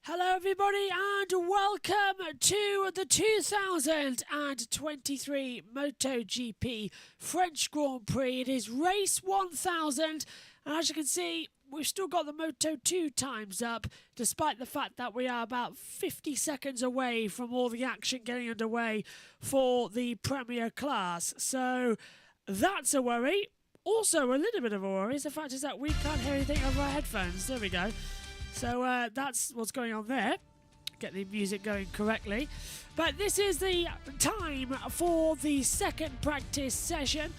Hello everybody and welcome to the 2023 MotoGP French Grand Prix. It is race 1000 and as you can see we've still got the Moto2 times up despite the fact that we are about 50 seconds away from all the action getting underway for the Premier class. So that's a worry. Also a little bit of a worry is the fact is that we can't hear anything over our headphones. There we go. So that's what's going on there. Get the music going correctly. But this is the time for the second practice session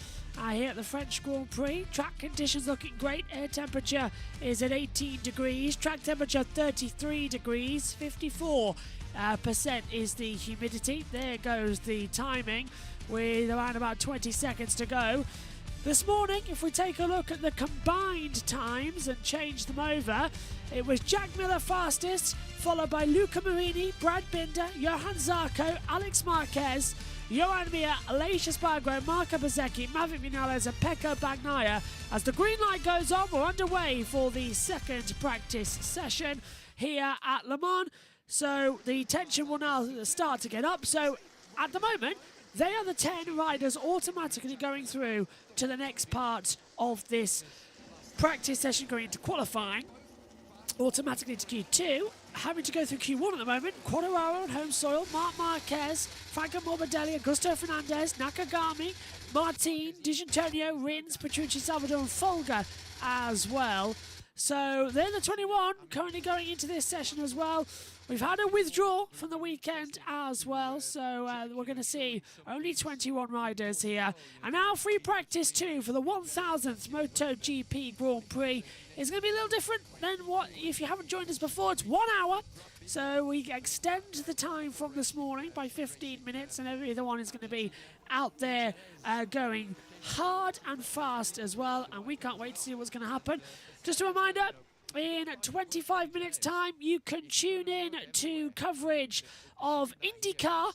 here at the French Grand Prix. Track conditions looking great. Air temperature is at 18 degrees. Track temperature 33 degrees. 54% is the humidity. There goes the timing with around about 20 seconds to go. This morning, if we take a look at the combined times and change them over, it was Jack Miller fastest, followed by Luca Marini, Brad Binder, Johan Zarco, Alex Marquez, Johan Mir, Aleix Espargaro, Marco Bezzecchi, Maverick Vinales and Pecco Bagnaia. As the green light goes on, we're underway for the second practice session here at Le Mans. So the tension will now start to get up. So at the moment, they are the 10 riders automatically going through to the next part of this practice session, going into qualifying, automatically to Q2. Having to go through Q1 at the moment, Quartararo on home soil, Marc Marquez, Franco Morbidelli, Augusto Fernandez, Nakagami, Martin, Di Giannantonio, Rins, Petrucci, Salvador and Folger as well. So they're the 21 currently going into this session as well. We've had a withdrawal from the weekend as well, so we're going to see only 21 riders here. And now free practice 2 for the 1000th MotoGP Grand Prix. It's going to be a little different than what, if you haven't joined us before, it's 1 hour. So we extend the time from this morning by 15 minutes, and every other one is going to be out there going hard and fast as well. And we can't wait to see what's going to happen. Just a reminder, in 25 minutes time you can tune in to coverage of IndyCar,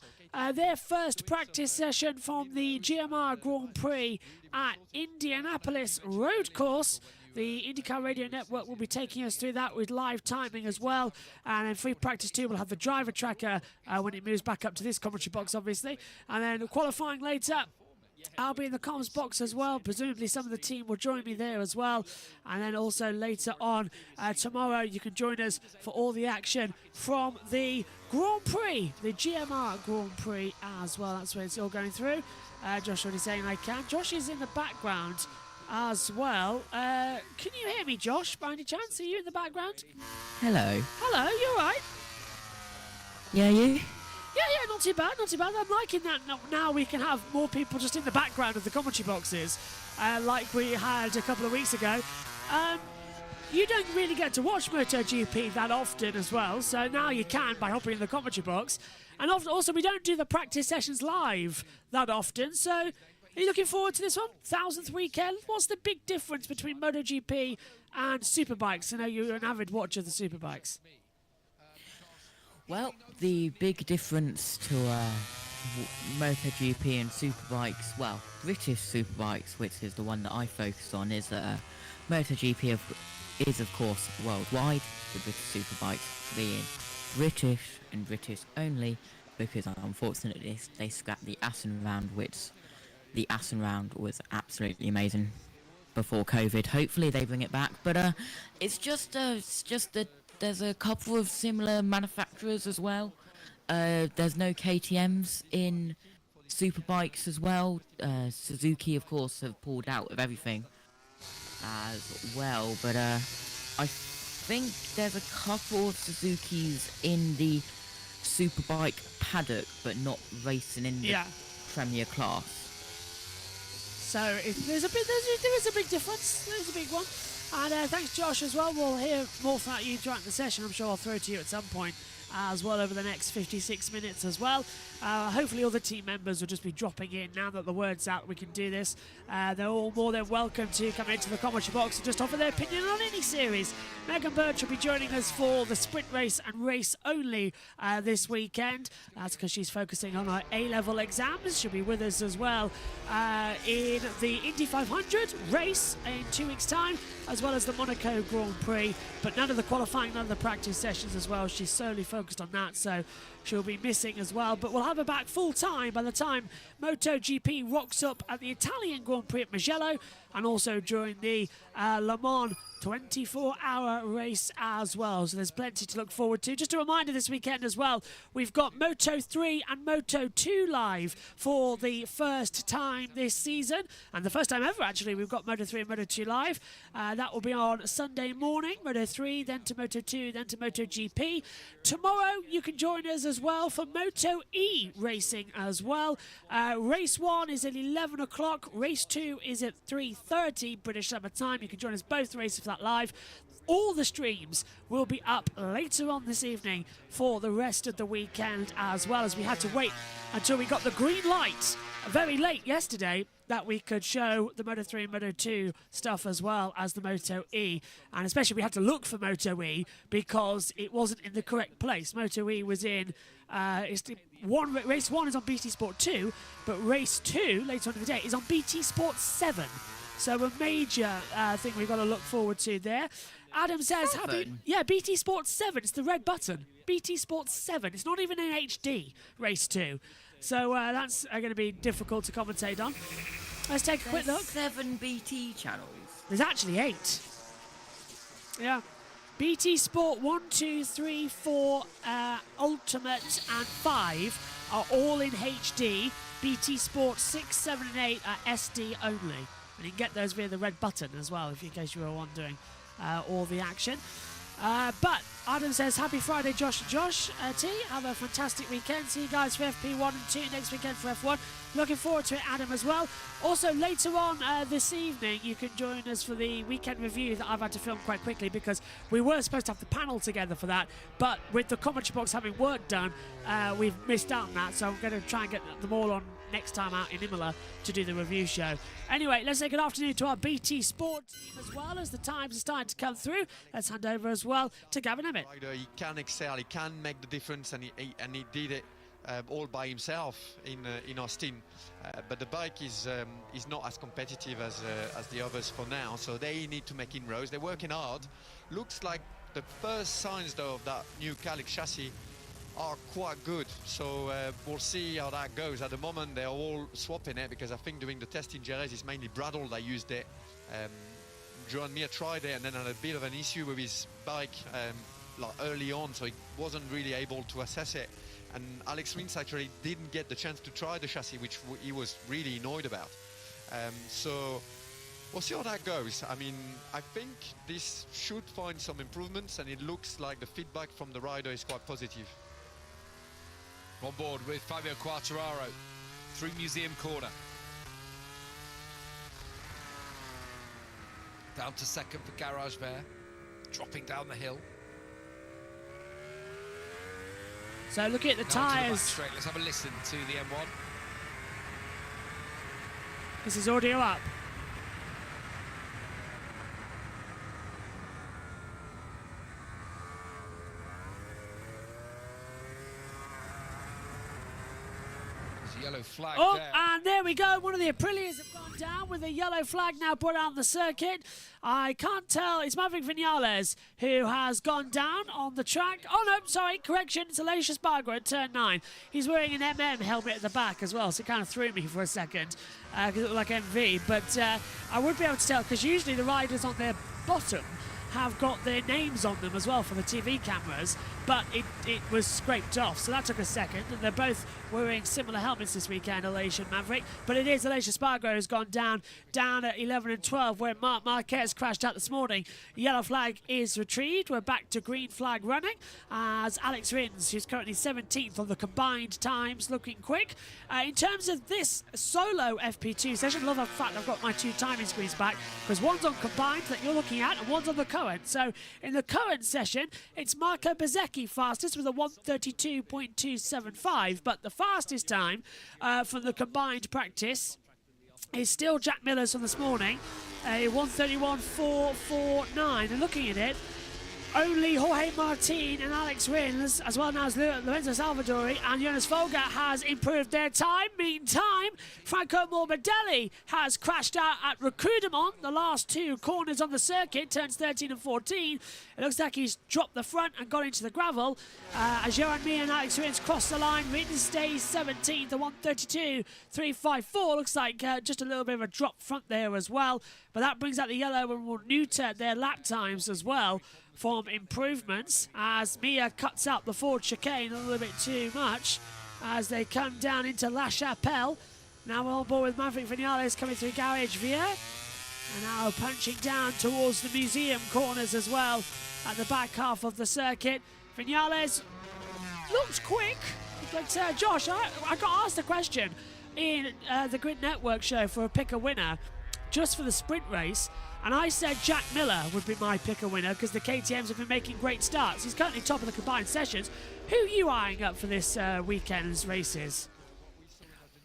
their first practice session from the GMR Grand Prix at Indianapolis Road Course. The IndyCar Radio Network will be taking us through that with live timing as well. And then free practice 2 will have the driver tracker when it moves back up to this commentary box, obviously. And then qualifying later, I'll be in the comms box as well. Presumably some of the team will join me there as well. And then also later on tomorrow you can join us for all the action from the Grand Prix, the GMR Grand Prix as well. That's where it's all going through. Josh already saying I can. Josh is in the background as well. Can you hear me, Josh, by any chance? Are you in the background? Hello. Hello, you alright? Yeah, you? Yeah, not too bad, not too bad. I'm liking that now we can have more people just in the background of the commentary boxes, like we had a couple of weeks ago. You don't really get to watch MotoGP that often as well, so now you can by hopping in the commentary box. And also, we don't do the practice sessions live that often, so are you looking forward to this one? 1000th weekend? What's the big difference between MotoGP and Superbikes? I know you're an avid watcher of the Superbikes. Well, the big difference to MotoGP and Superbikes, well, British Superbikes, which is the one that I focus on, is that MotoGP is of course worldwide, the British Superbikes being British and British only, because unfortunately they scrapped the Assen round, which the Assen round was absolutely amazing before COVID. Hopefully they bring it back, but it's just that there's a couple of similar manufacturers as well. There's no KTMs in Superbikes as well. Suzuki, of course, have pulled out of everything as well. But I think there's a couple of Suzukis in the Superbike paddock, but not racing in the Premier class. So there is a big difference. There's a big one. And thanks, Josh, as well. We'll hear more from you throughout the session. I'm sure I'll throw it to you at some point as well over the next 56 minutes as well. Hopefully all the team members will just be dropping in now that the word's out we can do this. They're all more than welcome to come into the commentary box and just offer their opinion on any series. Megan Birch will be joining us for the sprint race and race only this weekend. That's because she's focusing on her A-level exams. She'll be with us as well in the Indy 500 race in 2 weeks' time, as well as the Monaco Grand Prix. But none of the qualifying, none of the practice sessions as well. She's solely focused on that, so she'll be missing as well. But we'll have her back full time by the time MotoGP rocks up at the Italian Grand Prix at Mugello, and also during the Le Mans 24-hour race as well. So there's plenty to look forward to. Just a reminder this weekend as well, we've got Moto3 and Moto2 live for the first time this season. And the first time ever, actually, we've got Moto3 and Moto2 live. That will be on Sunday morning, Moto3, then to Moto2, then to MotoGP. Tomorrow, you can join us as well for Moto E racing as well. Race 1 is at 11 o'clock. Race 2 is at 3:30 British Summer Time. You can join us both races for that live. All the streams will be up later on this evening for the rest of the weekend, as well as we had to wait until we got the green light very late yesterday that we could show the Moto3 and Moto2 stuff as well as the Moto E. And especially we had to look for Moto E because it wasn't in the correct place. Moto E was in race 1 is on BT Sport 2, but race 2 later on in the day is on BT Sport 7. So a major thing we've got to look forward to there. Adam says, BT Sport 7, it's the red button. BT Sport 7, it's not even in HD, race 2. So that's going to be difficult to commentate on. Let's take a quick look. 7 BT channels. There's actually 8. Yeah. BT Sport 1, 2, 3, 4, Ultimate and 5 are all in HD. BT Sport 6, 7 and 8 are SD only. And you can get those via the red button as well, in case you were wondering all the action. But Adam says, happy Friday, Josh and Josh. T, have a fantastic weekend. See you guys for FP1 and 2 next weekend for F1. Looking forward to it, Adam, as well. Also, later on this evening, you can join us for the weekend review that I've had to film quite quickly because we were supposed to have the panel together for that. But with the commentary box having work done, we've missed out on that. So I'm going to try and get them all on next time out in Imola to do the review show. Anyway, let's say good afternoon to our BT Sport team as well, as the times are starting to come through. Let's hand over as well to Gavin Emmett. He can excel, he can make the difference, and he did it all by himself in Austin. But the bike is not as competitive as the others for now, so they need to make inroads. They're working hard. Looks like the first signs though of that new Calyx chassis are quite good, so we'll see how that goes. At the moment they're all swapping it because I think during the test in Jerez it's mainly Bradle that used it. Joan Mir tried it and then had a bit of an issue with his bike like early on, so he wasn't really able to assess it, and Alex Rins actually didn't get the chance to try the chassis, which he was really annoyed about. So we'll see how that goes. I mean, I think this should find some improvements, and it looks like the feedback from the rider is quite positive. On board with Fabio Quartararo through Museum Corner. Down to second for Garage Bear, dropping down the hill. So looking at the tyres. Let's have a listen to the M1. This is audio up. Yellow flag there. And there we go. One of the Aprilias have gone down with a yellow flag now brought out on the circuit. I can't tell. It's Maverick Vinales who has gone down on the track. Oh, no, sorry. Correction. It's Aleix Espargaro at turn 9. He's wearing an MM helmet at the back as well, so it kind of threw me for a second because it looked like MV. But I would be able to tell because usually the riders on their bottom have got their names on them as well for the TV cameras, but it was scraped off, so that took a second, and they're both wearing similar helmets this weekend, Aleix and Maverick, but it is Aleix Espargaro who's gone down at 11 and 12, where Marc Marquez crashed out this morning. Yellow flag is retrieved. We're back to green flag running, as Alex Rins, who's currently 17th on the combined times, looking quick. In terms of this solo FP2 session, love the fact I've got my 2 timing screens back, because one's on combined that you're looking at, and one's on the current. So in the current session, it's Marco Bezzecchi fastest with a 1:32.275, but the fastest time from the combined practice is still Jack Miller's from this morning, a 1:31.449. And looking at it, only Jorge Martin and Alex Rins, as well as Lorenzo Salvadori and Jonas Folger, has improved their time. Meantime, Franco Morbidelli has crashed out at Recruitment, the last two corners on the circuit, turns 13 and 14. It looks like he's dropped the front and got into the gravel. As Johan Mir and Alex Rins cross the line, Rins stays 17th, the 1:32.354. Looks like just a little bit of a drop front there as well. But that brings out the yellow and will neuter their lap times as well from improvements, as Mia cuts out the Ford chicane a little bit too much as they come down into La Chapelle. Now we're on board with Maverick Vinales coming through Garage Vier, and now punching down towards the museum corners as well at the back half of the circuit. Vinales looks quick, but Josh, I got asked a question in the Grid Network show for a pick a winner just for the sprint race, and I said Jack Miller would be my pick-a winner because the KTMs have been making great starts. He's currently top of the combined sessions. Who are you eyeing up for this weekend's races?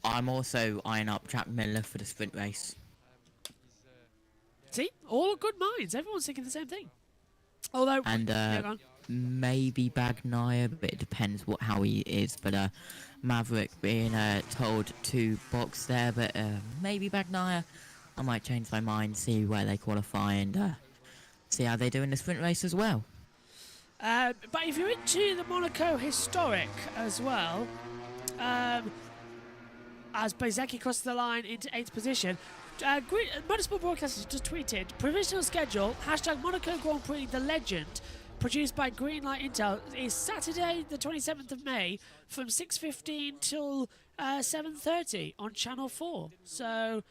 I'm also eyeing up Jack Miller for the sprint race. See, all good minds. Everyone's thinking the same thing. Although, and maybe Bagnaia, but it depends how he is. But Maverick being told to box there, but maybe Bagnaia. I might change my mind, see where they qualify, and see how they do in the sprint race as well. But if you're into the Monaco historic as well, as Bezzecchi crossed the line into 8th position, Motorsport Broadcasters just tweeted, provisional schedule, #Monaco Grand Prix The Legend, produced by Greenlight Intel, is Saturday the 27th of May from 6:15 till 7:30 on Channel 4. So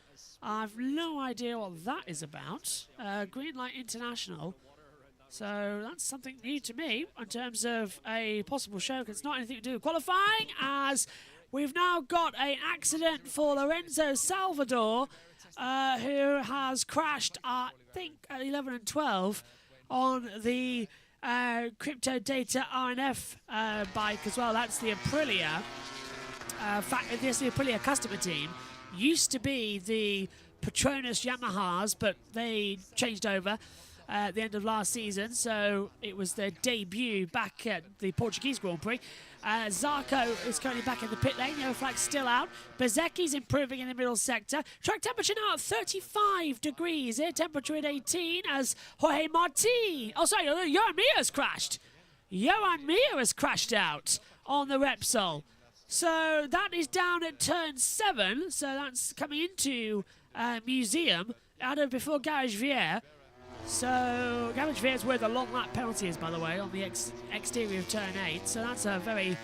I've no idea what that is about. Greenlight International. So that's something new to me in terms of a possible show. It's not anything to do with qualifying, as we've now got an accident for Lorenzo Salvador, who has crashed, I think, at 11 and 12 on the Crypto Data RNF bike as well. That's the Aprilia. This the Aprilia customer team. Used to be the Petronas Yamahas, but they changed over at the end of last season, so it was their debut back at the Portuguese Grand Prix. Zarco is currently back in the pit lane, yellow flag still out. Bezzecchi's improving in the middle sector. Track temperature now at 35 degrees, air temperature at 18 as Jorge Martin, Johan Mir has crashed. Johan Mir has crashed out on the Repsol. So that is down at turn 7. So that's coming into Museum out of before Garage Vier. So Garage Vier is where the long lap penalty is, by the way, on the exterior of turn 8. So that's a very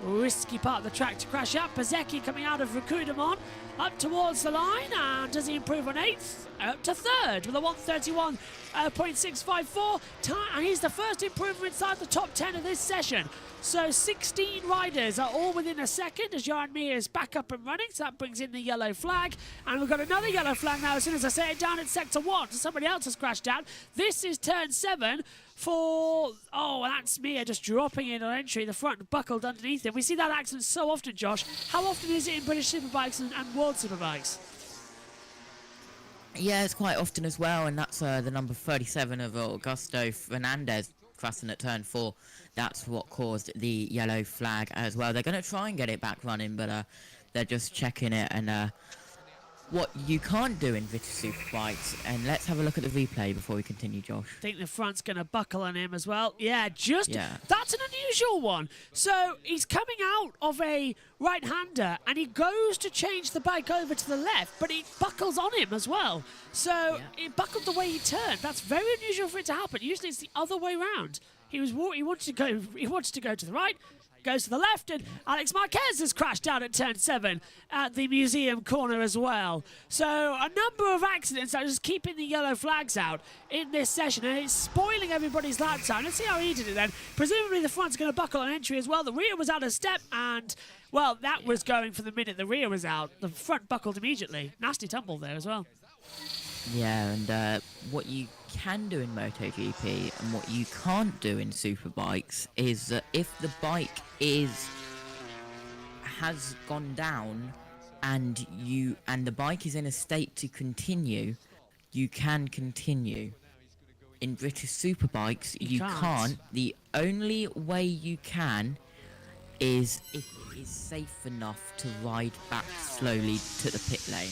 risky part of the track to crash up. Bezzecchi coming out of Recruitment up towards the line, and does he improve on 8th? Up to 3rd with a 1:31.654 time, and he's the first improver inside the top 10 of this session. So 16 riders are all within a second as Johan Mir is back up and running, so that brings in the yellow flag. And we've got another yellow flag now as soon as I say it, down in sector 1. So somebody else has crashed out. This is turn 7 for, that's Mir just dropping in on entry, the front buckled underneath him. We see that accident so often, Josh. How often is it in British Superbikes and World Superbikes? Yeah, it's quite often as well, and that's the number 37 of Augusto Fernandez crossing at turn 4. That's what caused the yellow flag as well. They're going to try and get it back running, but they're just checking it. And what you can't do in British Superbikes, and let's have a look at the replay before we continue, Josh. I think the front's going to buckle on him as well. That's an unusual one. So he's coming out of a right-hander, and he goes to change the bike over to the left, but it buckles on him as well. So it buckled the way he turned. That's very unusual for it to happen. Usually it's the other way around. He wanted to go to the right, goes to the left, and Alex Marquez has crashed down at turn 7 at the museum corner as well. So a number of accidents that are just keeping the yellow flags out in this session, and it's spoiling everybody's lap time. Let's see how he did it then. Presumably the front's going to buckle on entry as well. The rear was out of step, and that was going for the minute the rear was out. The front buckled immediately. Nasty tumble there as well. Yeah, and what you can do in MotoGP and what you can't do in Superbikes is that if the bike has gone down and the bike is in a state to continue, you can continue. In British Superbikes, you can't. The only way you can is if it is safe enough to ride back slowly to the pit lane.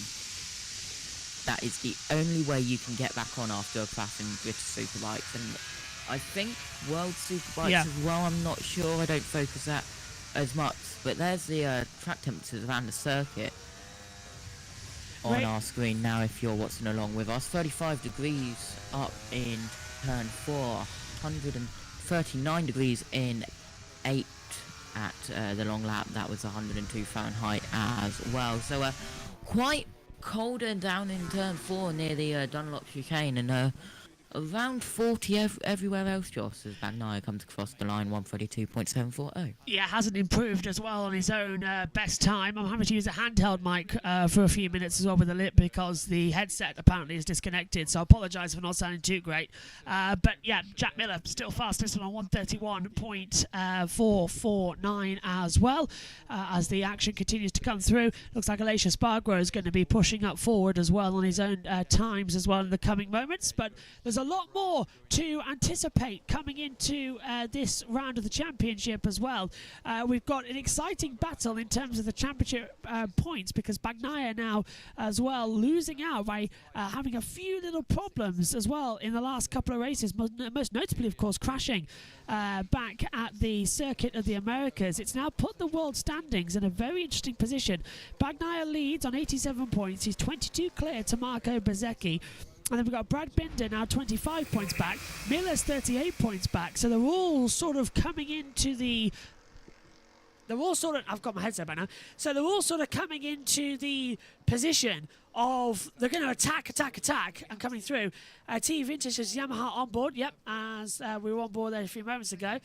That is the only way you can get back on after a crash in British Superbikes. And I think World Superbikes as well, I'm not sure, I don't focus that as much. But there's the track temperatures around the circuit on our screen now if you're watching along with us. 35 degrees up in turn 4, 139 degrees in 8 at the long lap. That was 102 Fahrenheit as well. So quite colder down in turn 4 near the Dunlop chicane, and around 40 everywhere else, Joss, as Banzai comes across the line, 132.740. Yeah, hasn't improved as well on his own best time. I'm having to use a handheld mic for a few minutes as well with the lip because the headset apparently is disconnected, so I apologise for not sounding too great. But yeah, Jack Miller still fastest on 131.449 as well. As the action continues to come through, looks like Aleix Espargaro is going to be pushing up forward as well on his own times as well in the coming moments. But there's a lot more to anticipate coming into this round of the championship as well. We've got an exciting battle in terms of the championship points because Bagnaia now as well losing out by having a few little problems as well in the last couple of races, most notably of course crashing back at the Circuit of the Americas. It's now put the world standings in a very interesting position. Bagnaia leads on 87 points. He's 22 clear to Marco Bezzecchi. And then we've got Brad Binder now 25 points back. Miller's 38 points back. So they're all sort of coming into the... I've got my headset back now. So they're all sort of coming into the position of... They're going to attack, and coming through. T Vintage has Yamaha on board. Yep, as we were on board there a few moments ago.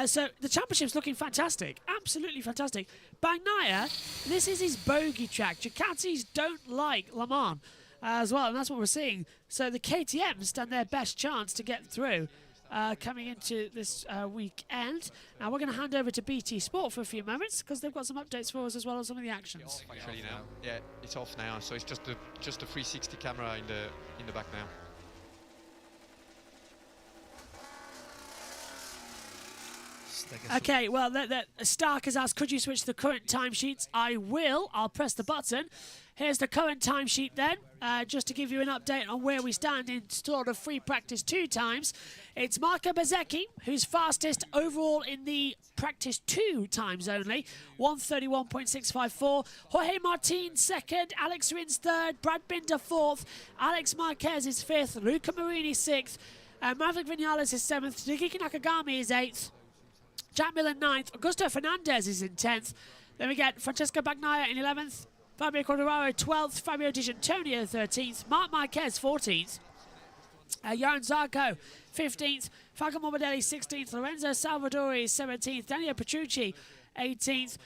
So the championship's looking fantastic. Absolutely fantastic. Bagnaia, this is his bogey track. Ducatis don't like Le Mans as well, and that's what we're seeing. So the KTM stand their best chance to get through coming into this weekend. Now we're going to hand over to BT Sport for a few moments because they've got some updates for us as well as some of the actions. Actually now, yeah, it's off now. So it's just a 360 camera in the back now. Okay, well, Stark has asked, could you switch the current timesheets? I will. I'll press the button. Here's the current timesheet then, just to give you an update on where we stand in sort of free practice 2 times. It's Marco Bezzecchi, who's fastest overall in the practice 2 times only, 131.654. Jorge Martin second, Alex Rins third, Brad Binder fourth, Alex Marquez is fifth, Luca Marini sixth, Maverick Vinales is seventh, Nikiki Nakagami is eighth, Jack Miller 9th, Augusto Fernandez is in 10th. Then we get Francesco Bagnaia in 11th, Fabio Quartararo 12th, Fabio Di Gianantonio 13th, Marc Marquez 14th, Johan Zarco 15th, Falco Morbidelli 16th, Lorenzo Salvadori 17th, Daniel Petrucci 18th,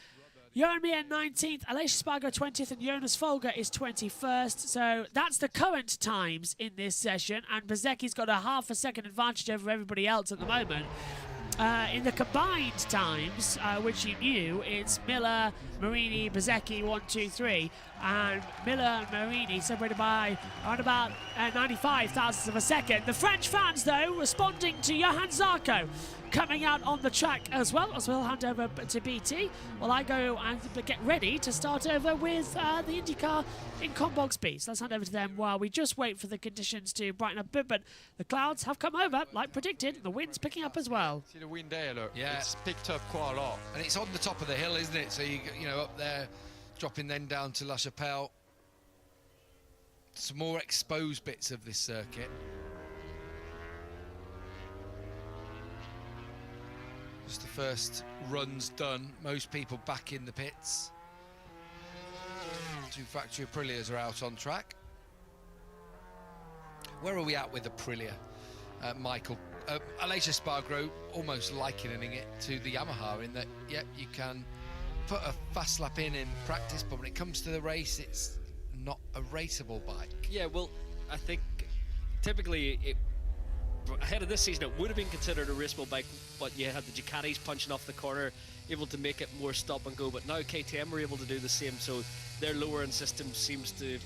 Johan Mir 19th, Aleix Espargaro 20th, and Jonas Folger is 21st. So that's the current times in this session, and Bezzecchi's got a half a second advantage over everybody else at the moment. In the combined times, which you knew, it's Miller, Marini, Bezzecchi, 1, 2, 3, and Miller and Marini separated by around about 95 thousandths of a second. The French fans, though, responding to Johan Zarco coming out on the track as well. As we'll hand over to BT while I go and get ready to start over with the IndyCar in Combog Speed. So let's hand over to them while we just wait for the conditions to brighten up a bit. But the clouds have come over, like predicted, and the wind's picking up as well. See the wind there, look. Yeah. It's picked up quite a lot. And it's on the top of the hill, isn't it? So you know, up there, dropping then down to La Chapelle. Some more exposed bits of this circuit. Just the first runs done. Most people back in the pits. 2 factory Aprilias are out on track. Where are we at with Aprilia, Michael? Aleix Espargaro almost likening it to the Yamaha in that, yep, you can put a fast lap in practice, but when it comes to the race, it's not a raceable bike. Yeah, well, I think typically ahead of this season it would have been considered a raceable bike, but you had the Ducatis punching off the corner, able to make it more stop and go. But now KTM were able to do the same, so their lowering system seems to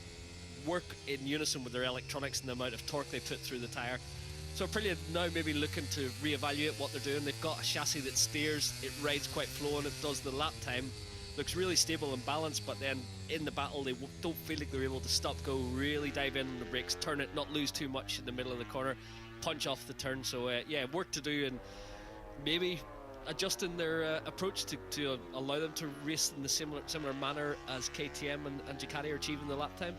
work in unison with their electronics and the amount of torque they put through the tyre. So Aprilia now maybe looking to reevaluate what they're doing. They've got a chassis that steers, it rides quite flowing, it does the lap time, looks really stable and balanced, but then in the battle they don't feel like they're able to stop, go, really dive in on the brakes, turn it, not lose too much in the middle of the corner, punch off the turn. So yeah, work to do, and maybe adjusting their approach to allow them to race in the similar manner as KTM and Ducati are achieving the lap time.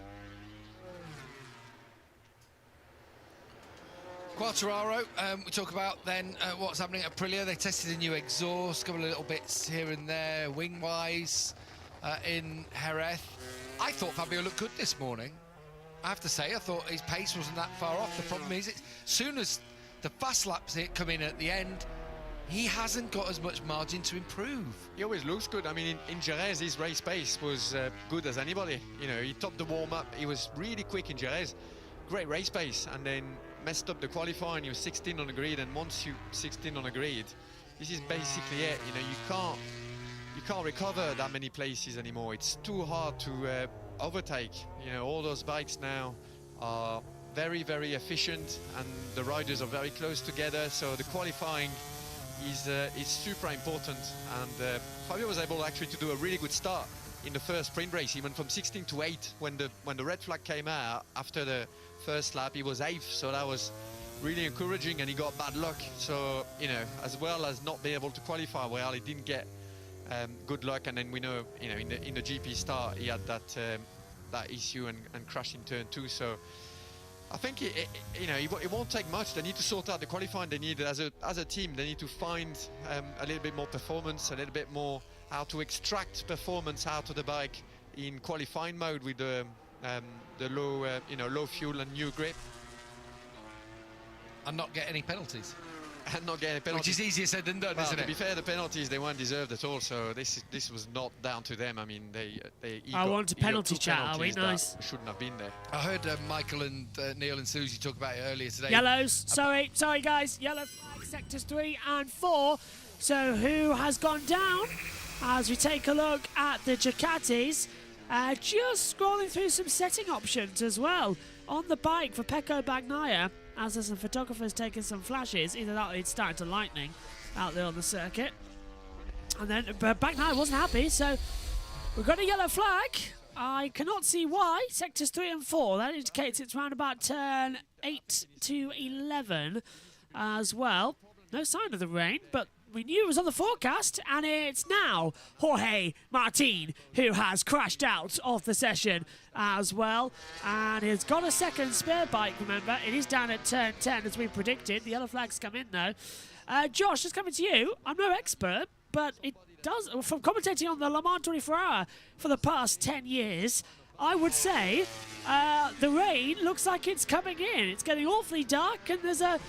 Quartararo, we talk about then what's happening at Aprilia. They tested a new exhaust, a couple of little bits here and there, wing-wise, in Jerez. I thought Fabio looked good this morning. I have to say, I thought his pace wasn't that far off. The problem is, as soon as the fast laps come in at the end, he hasn't got as much margin to improve. He always looks good. I mean, in Jerez, his race pace was good as anybody. You know, he topped the warm-up. He was really quick in Jerez. Great race pace, and then messed up the qualifying. He was 16 on the grid, and once you 16 on the grid, this is basically it. You know, you can't recover that many places anymore. It's too hard to overtake. You know, all those bikes now are very, very efficient, and the riders are very close together. So the qualifying is super important. And Fabio was able actually to do a really good start in the first sprint race. He went from 16 to 8 when the red flag came out after the first lap. He was 8th, so that was really encouraging, and he got bad luck. So, you know, as well as not being able to qualify well, he didn't get good luck. And then we know, you know, in the GP start, he had that issue and crashed in turn 2. So I think you know, it won't take much. They need to sort out the qualifying. They need, as a team, they need to find a little bit more performance, a little bit more how to extract performance out of the bike in qualifying mode with the low, you know, low fuel and new grip, And not get any penalties. and not get any penalties. Which is easier said than done, Well, isn't to it? be fair, the penalties, they weren't deserved at all. So this was not down to them. I mean, I want a penalty chat, are we? Nice. Shouldn't have been there. I heard Michael and Neil and Susie talk about it earlier today. Yellows. Sorry guys. Yellow flag, sectors 3 and 4. So who has gone down? As we take a look at the Ducatis, just scrolling through some setting options as well on the bike for Pecco Bagnaia, as there's some photographers taking some flashes. Either that or it's starting to lightning out there on the circuit. And then Bagnaia wasn't happy, so we've got a yellow flag. I cannot see why. Sectors 3 and 4, that indicates it's round about turn 8 to 11 as well. No sign of the rain, but we knew it was on the forecast, and it's now Jorge Martin who has crashed out of the session as well, and he's got a second spare bike. Remember, it is down at turn 10 as we predicted. The yellow flag's come in though. Josh, just coming to you. I'm no expert, but it does, from commentating on the Le Mans 24 Hour for the past 10 years, I would say the rain looks like it's coming in. It's getting awfully dark, and there's a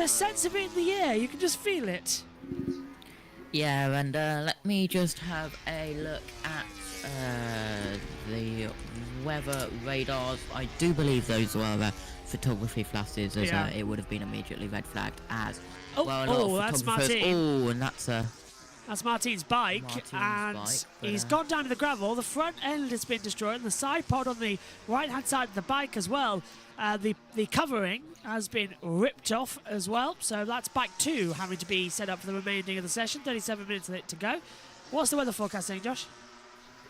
sense of it in the air. You can just feel it. Yeah, and let me just have a look at the weather radars. I do believe those were photography flashes, as it would have been immediately red flagged as well. A lot of that's photographers. Martin. Oh, and that's Martin's bike, he's gone down to the gravel. The front end has been destroyed, and the side pod on the right-hand side of the bike as well. The covering has been ripped off as well, so that's bike 2 having to be set up for the remaining of the session. 37 minutes of it to go. What's the weather forecast saying, Josh?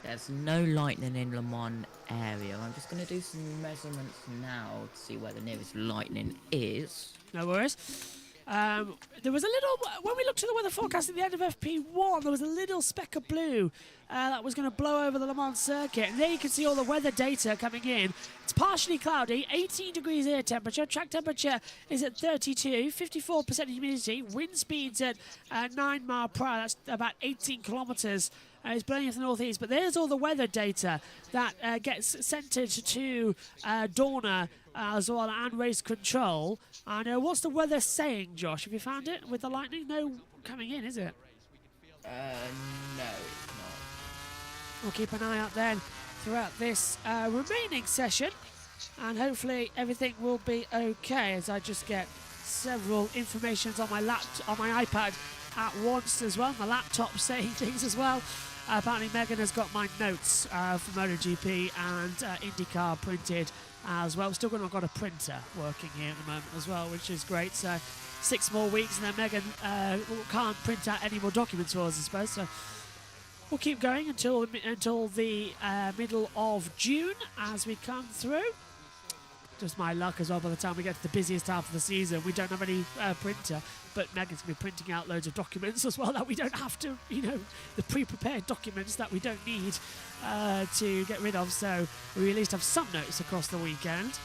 There's no lightning in Le Mans area. I'm just going to do some measurements now to see where the nearest lightning is. No worries. There was a little, when we looked at the weather forecast at the end of FP1, there was a little speck of blue that was going to blow over the Le Mans circuit. And there you can see all the weather data coming in. It's partially cloudy, 18 degrees air temperature, track temperature is at 32, 54% humidity, wind speeds at 9 miles per hour, that's about 18 kilometres. It's blowing into the northeast, but there's all the weather data that gets centred to Dorna as well, and race control. And what's the weather saying, Josh? Have you found it with the lightning? No coming in, is it? No, it's not. We'll keep an eye out then throughout this remaining session and hopefully everything will be okay as I just get several informations on my iPad at once as well. My laptop saying things as well. Apparently Megan has got my notes for MotoGP and IndyCar printed as well. Still not got a printer working here at the moment as well, which is great. So 6 more weeks and then Megan can't print out any more documents for us, I suppose. So we'll keep going until the middle of June as we come through. Just my luck as well, by the time we get to the busiest half of the season, we don't have any printer, but Megan's going to be printing out loads of documents as well that we don't have to, the pre-prepared documents that we don't need to get rid of, so we at least have some notes across the weekend.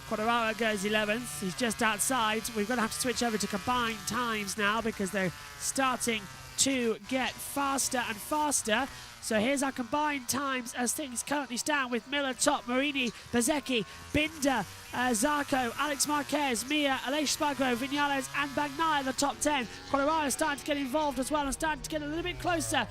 Quartararo goes 11th, he's just outside. We're going to have to switch over to combined times now because they're starting to get faster and faster. So here's our combined times as things currently stand with Miller top, Marini, Bezzecchi, Binder, Zarco, Alex Marquez, Mia, Aleix Spargaro, Vinales and Bagnaia the top 10. Quartararo starting to get involved as well and starting to get a little bit closer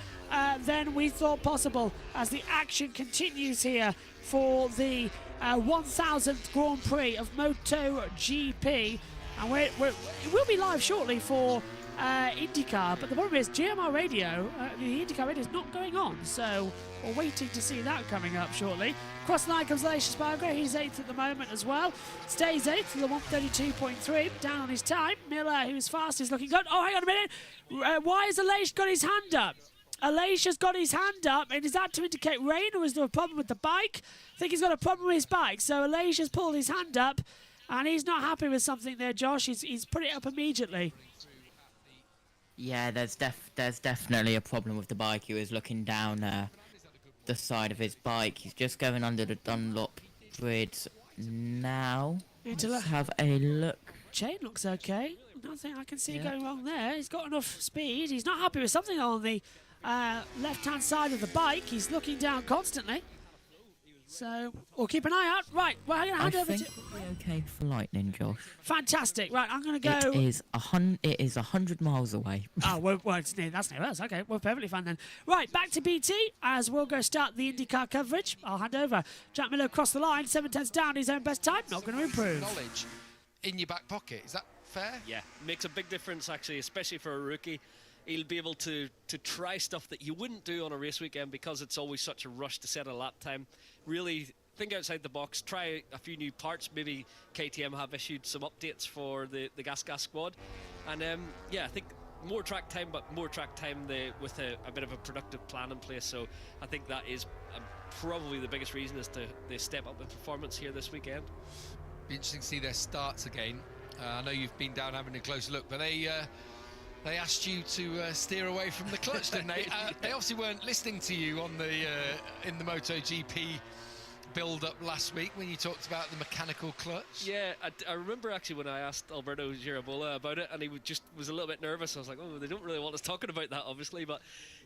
than we thought possible as the action continues here for the 1000th Grand Prix of MotoGP. And it will be live shortly for IndyCar, but the problem is GMR Radio, the IndyCar radio is not going on, so we're waiting to see that coming up shortly. Cross the line comes Aleix Spargaro, he's 8th at the moment as well, stays 8th with a 132.3, down on his time. Miller, who's fast, is looking good. Oh, hang on a minute, why has Aleix got his hand up? Aleix has got his hand up, and is that to indicate rain, or is there a problem with the bike? I think he's got a problem with his bike, so Aleix has pulled his hand up, and he's not happy with something there, Josh. He's put it up immediately. Yeah, there's definitely a problem with the bike. He was looking down the side of his bike. He's just going under the Dunlop bridge now. Let's have a look. Chain looks okay. Nothing I can see going wrong there. He's got enough speed. He's not happy with something on the left-hand side of the bike. He's looking down constantly. So we'll keep an eye out. Right, well, I'm going to hand over to... I think we'll be okay for lightning, Josh. Fantastic. Right, I'm going to go... It is 100 miles away. Oh, well, that's near us. Okay, we're perfectly fine then. Right, back to BT as we'll go start the IndyCar coverage. I'll hand over. Jack Miller across the line, 7/10 down, his own best time. Not going to improve. Knowledge in your back pocket. Is that fair? Yeah, makes a big difference actually, especially for a rookie. He'll be able to try stuff that you wouldn't do on a race weekend because it's always such a rush to set a lap time. Really think outside the box, try a few new parts. Maybe KTM have issued some updates for the Gas squad. And I think more track time, but more track time with a bit of a productive plan in place. So I think that is probably the biggest reason is to they step up in performance here this weekend. Be interesting to see their starts again. I know you've been down having a close look, but they asked you to steer away from the clutch, didn't they? They obviously weren't listening to you on in the MotoGP build-up last week when you talked about the mechanical clutch. Yeah, I remember actually when I asked Alberto Girabola about it, and he was a little bit nervous. I was like, oh, they don't really want us talking about that, obviously. But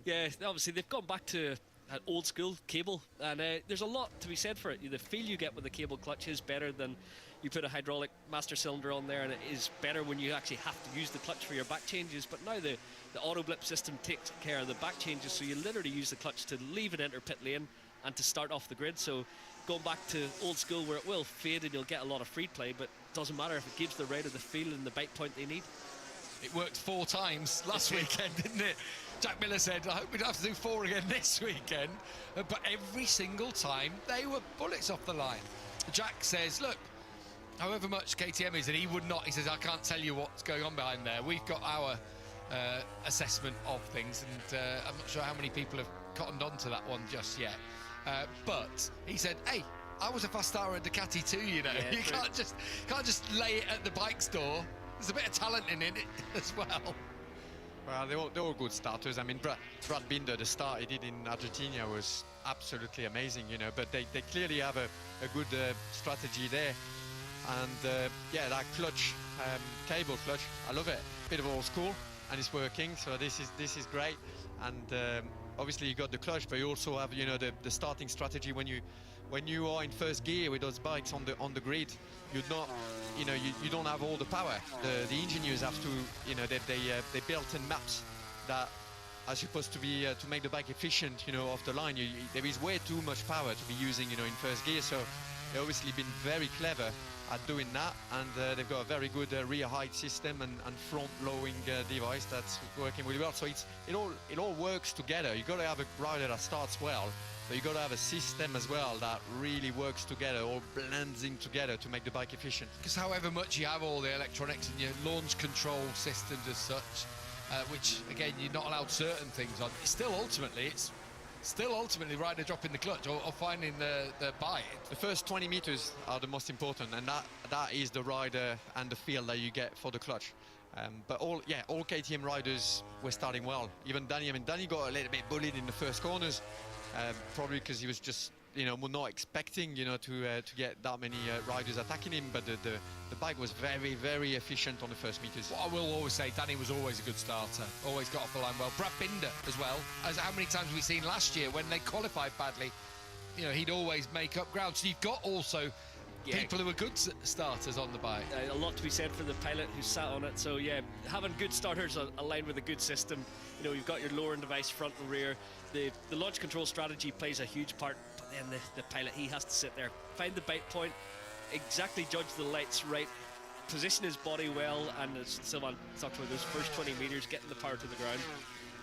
yeah, obviously they've gone back to an old-school cable, and there's a lot to be said for it. The feel you get with the cable clutch is better than you put a hydraulic master cylinder on there, and it is better when you actually have to use the clutch for your back changes. But now the auto blip system takes care of the back changes, so you literally use the clutch to leave an enter pit lane and to start off the grid. So going back to old school where it will fade and you'll get a lot of free play, but it doesn't matter if it gives the rider the feel and the bike point they need. It worked 4 times last weekend, didn't it? Jack Miller said, I hope we don't have to do 4 again this weekend. But every single time they were bullets off the line. Jack says, look, however much KTM is, and he would not, he says, I can't tell you what's going on behind there. We've got our assessment of things, and I'm not sure how many people have cottoned on to that one just yet. But he said, hey, I was a fast starter at Ducati too, you know. Yeah, you can't just lay it at the bike store. There's a bit of talent in it as well. Well, they're all good starters. I mean, Brad Binder, the start he did in Argentina was absolutely amazing, you know. But they clearly have a good strategy there. And yeah, that clutch, cable clutch, I love it. Bit of old school, and it's working. So this is great. And obviously you got the clutch, but you also have, you know, the starting strategy when you are in first gear with those bikes on the grid. You're not, you know, you don't have all the power. The engineers have to, you know, they built in maps that are supposed to be to make the bike efficient, you know, off the line. There is way too much power to be using, you know, in first gear. So they've obviously been very clever at doing that, and they've got a very good rear height system and front lowering device that's working really well. So it all works together. You've got to have a rider that starts well, but you've got to have a system as well that really works together, all blends in together to make the bike efficient. Because however much you have all the electronics and your launch control systems as such, which again you're not allowed certain things on, it's still ultimately rider dropping the clutch or finding the bite. The first 20 meters are the most important, and that is the rider and the feel that you get for the clutch. But all KTM riders were starting well. Even Danny, Danny got a little bit bullied in the first corners, probably because he was just, not expecting, to get that many riders attacking him. But the bike was very, very efficient on the first meters. What I will always say, Danny was always a good starter. Always got off the line well. Brad Binder as well. As how many times have we seen last year when they qualified badly? He'd always make up ground. So you've got also people who are good starters on the bike. A lot to be said for the pilot who sat on it. So yeah, having good starters aligned with a good system. You've got your lowering device front and rear. The launch control strategy plays a huge part, but then the pilot, he has to sit there, find the bite point, exactly judge the lights right, position his body well, and as Sylvain talked about, those first 20 meters, getting the power to the ground.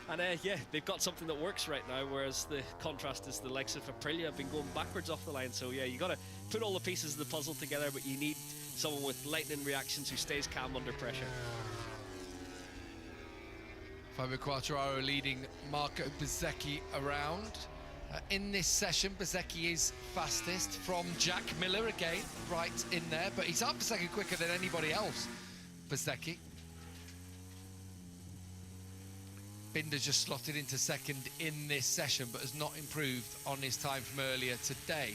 And yeah, they've got something that works right now, whereas the contrast is the likes of Aprilia have been going backwards off the line. So yeah, you got to put all the pieces of the puzzle together, but you need someone with lightning reactions who stays calm under pressure. Fabio Quartararo leading Marco Bezzecchi around. In this session, Bezzecchi is fastest from Jack Miller again, right in there, but he's up a second quicker than anybody else, Bezzecchi. Binder just slotted into second in this session, but has not improved on his time from earlier today.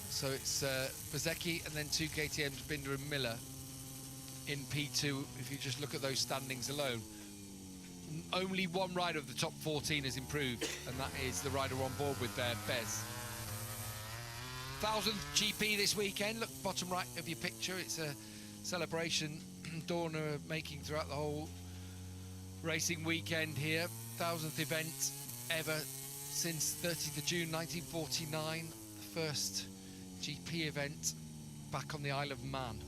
So it's Bezzecchi and then two KTMs, Binder and Miller, in P2. If you just look at those standings alone, only one rider of the top 14 has improved, and that is the rider on board with their Bez. 1000th GP this weekend. Look, bottom right of your picture, it's a celebration Dorna making throughout the whole racing weekend here. 1000th event ever since 30th of June 1949, the first GP event back on the Isle of Man.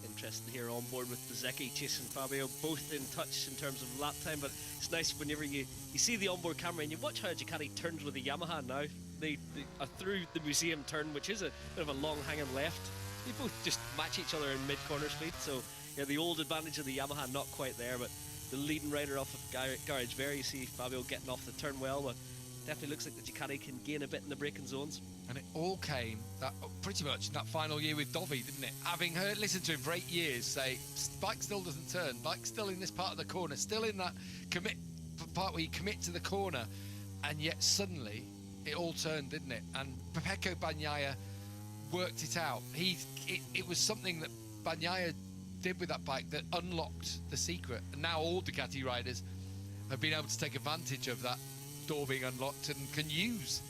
Interesting here on board with Bezzecchi chasing Fabio, both in touch in terms of lap time, but it's nice whenever you see the onboard camera and you watch how Ducati turns with the Yamaha now. They are through the museum turn, which is a bit of a long hanging left. They both just match each other in mid corner speed, so yeah, the old advantage of the Yamaha not quite there, but the leading rider off of Garage Ver, you see Fabio getting off the turn well, but definitely looks like the Ducati can gain a bit in the braking zones. And it all came pretty much in that final year with Dovi, didn't it? Having listened to him for 8 years say, bike still doesn't turn, bike still in this part of the corner, still in that part where you commit to the corner, and yet suddenly it all turned, didn't it? And Pecco Bagnaia worked it out. It was something that Bagnaia did with that bike that unlocked the secret, and now all Ducati riders have been able to take advantage of that door being unlocked and can use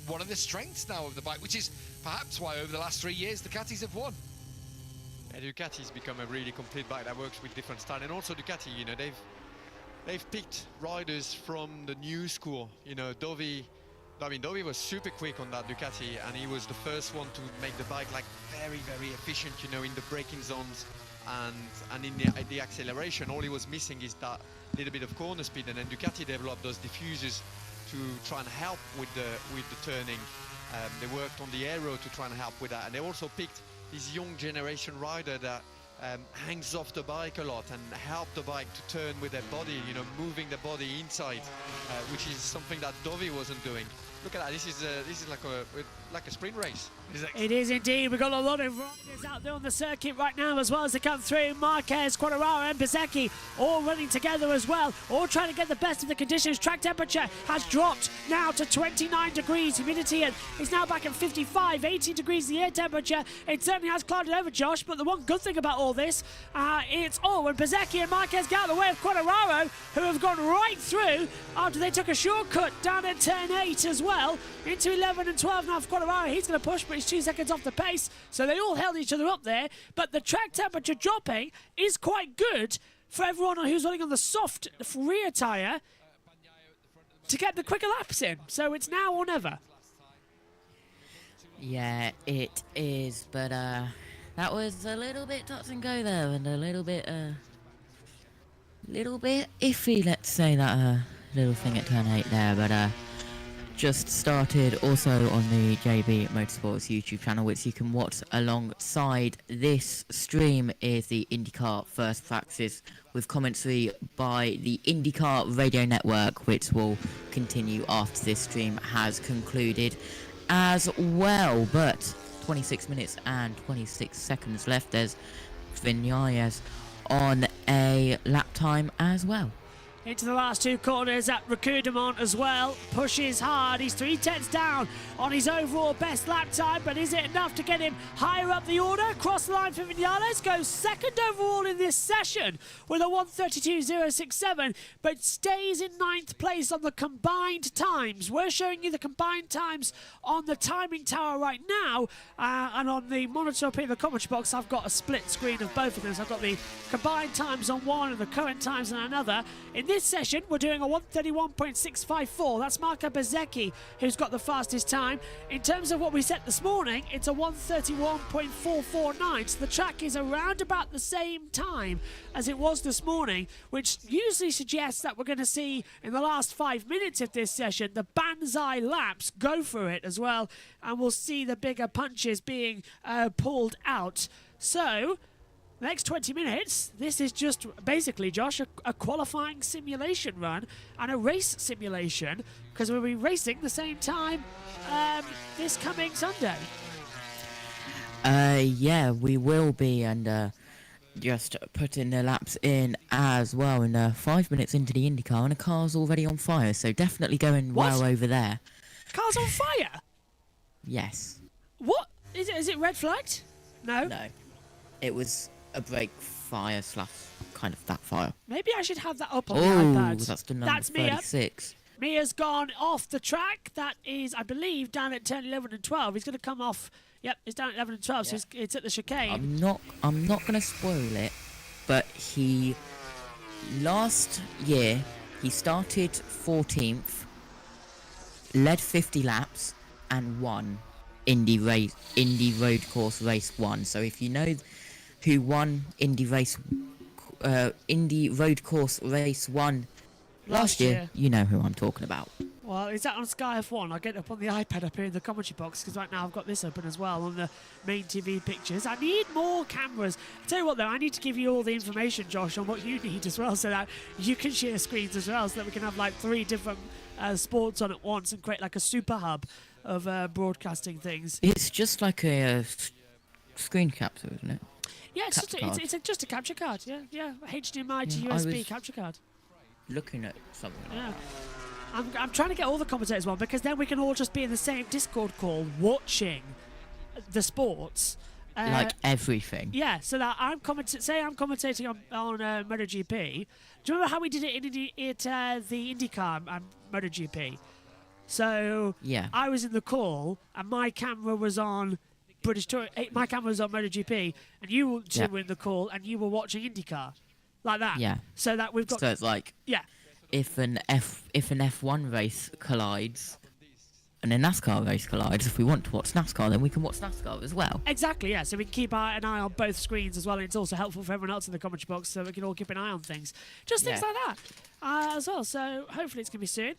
one of the strengths now of the bike, which is perhaps why over the last 3 years Ducatis have won. Yeah, Ducati's become a really complete bike that works with different style, and also Ducati, they've picked riders from the new school. Dovi was super quick on that Ducati, and he was the first one to make the bike like very, very efficient, in the braking zones and in the acceleration. All he was missing is that little bit of corner speed, and then Ducati developed those diffusers to try and help with the turning. They worked on the aero to try and help with that, and they also picked this young generation rider that hangs off the bike a lot and help the bike to turn with their body, moving the body inside, which is something that Dovi wasn't doing. Look at that. This is like a sprint race. It is indeed. We've got a lot of riders out there on the circuit right now as well as they come through. Marquez, Quartararo and Bezzecchi all running together as well, all trying to get the best of the conditions. Track temperature has dropped now to 29 degrees. Humidity is now back at 55, 18 degrees the air temperature. It certainly has clouded over, Josh, but the one good thing about all this, it's when Bezzecchi and Marquez get out of the way of Quartararo, who have gone right through after they took a shortcut down at turn 8 as well, into 11 and 12 now for Quartararo. He's going to push, but he's 2 seconds off the pace, so they all held each other up there. But the track temperature dropping is quite good for everyone who's running on the soft rear tyre to get the quicker laps in. So it's now or never. Yeah, it is, but that was a little bit touch and go there, and a little bit iffy. Let's say that little thing at turn 8 there, but just started also on the JB Motorsports YouTube channel, which you can watch alongside this stream, is the IndyCar first practice with commentary by the IndyCar Radio Network, which will continue after this stream has concluded as well. But 26 minutes and 26 seconds left. There's Vinales on a lap time as well. Into the last two corners at Recudemont as well. Pushes hard. He's 3/10 down on his overall best lap time, but is it enough to get him higher up the order? Cross the line for Vinales, goes second overall in this session with a 1:32.067, but stays in 9th place on the combined times. We're showing you the combined times on the timing tower right now, and on the monitor up in the commentary box, I've got a split screen of both of them. So I've got the combined times on one and the current times on another. In this session, we're doing a 1:31.654. That's Marco Bezzecchi, who's got the fastest time. In terms of what we set this morning, it's a 1:31.449. So the track is around about the same time as it was this morning, which usually suggests that we're going to see, in the last 5 minutes of this session, the Banzai laps go for it as well, and we'll see the bigger punches being pulled out. So next 20 minutes, this is just basically, Josh, a qualifying simulation run and a race simulation, because we'll be racing the same time this coming Sunday. Yeah, we will be, and just putting the laps in as well. And 5 minutes into the IndyCar, and the car's already on fire, so definitely going well over there. Car's on fire? Yes. What? Is it red flagged? No? No. It was a brake fire / kind of that fire. Maybe I should have that up on the Oh, iPad. that's the number 36. Mia's gone off the track. That is, I believe, down at turn 11 and 12. He's going to come off. Yep, it's down at 11 and 12, so it's at the chicane. I'm not going to spoil it, but last year, he started 14th, led 50 laps, and won Indy Road Course Race 1. So if you know who won Indy Road Course Race 1 last year, you know who I'm talking about. Well, is that on Sky F1? I'll get it up on the iPad up here in the commentary box, because right now I've got this open as well on the main TV pictures. I need more cameras. I'll tell you what though, I need to give you all the information, Josh, on what you need as well, so that you can share screens as well, so that we can have like 3 different sports on at once and create like a super hub of broadcasting things. It's just like a screen capture, isn't it? Yeah, it's just a capture card. Yeah, HDMI to USB capture card. Looking at something like that. I'm trying to get all the commentators on, because then we can all just be in the same Discord call watching the sports. Like everything. Yeah, so that I'm commentating on MotoGP. Do you remember how we did it the IndyCar MotoGP? So yeah, I was in the call and my camera was on British Tour. My camera was on MotoGP, and you two were in the call and you were watching IndyCar, like that. Yeah. So that we've got. So it's like if an F1 race collides and a NASCAR race collides, if we want to watch NASCAR, then we can watch NASCAR as well. Exactly, yeah. So we can keep an eye on both screens as well, and it's also helpful for everyone else in the commentary box, so we can all keep an eye on things. Just things like that as well. So hopefully it's going to be soon.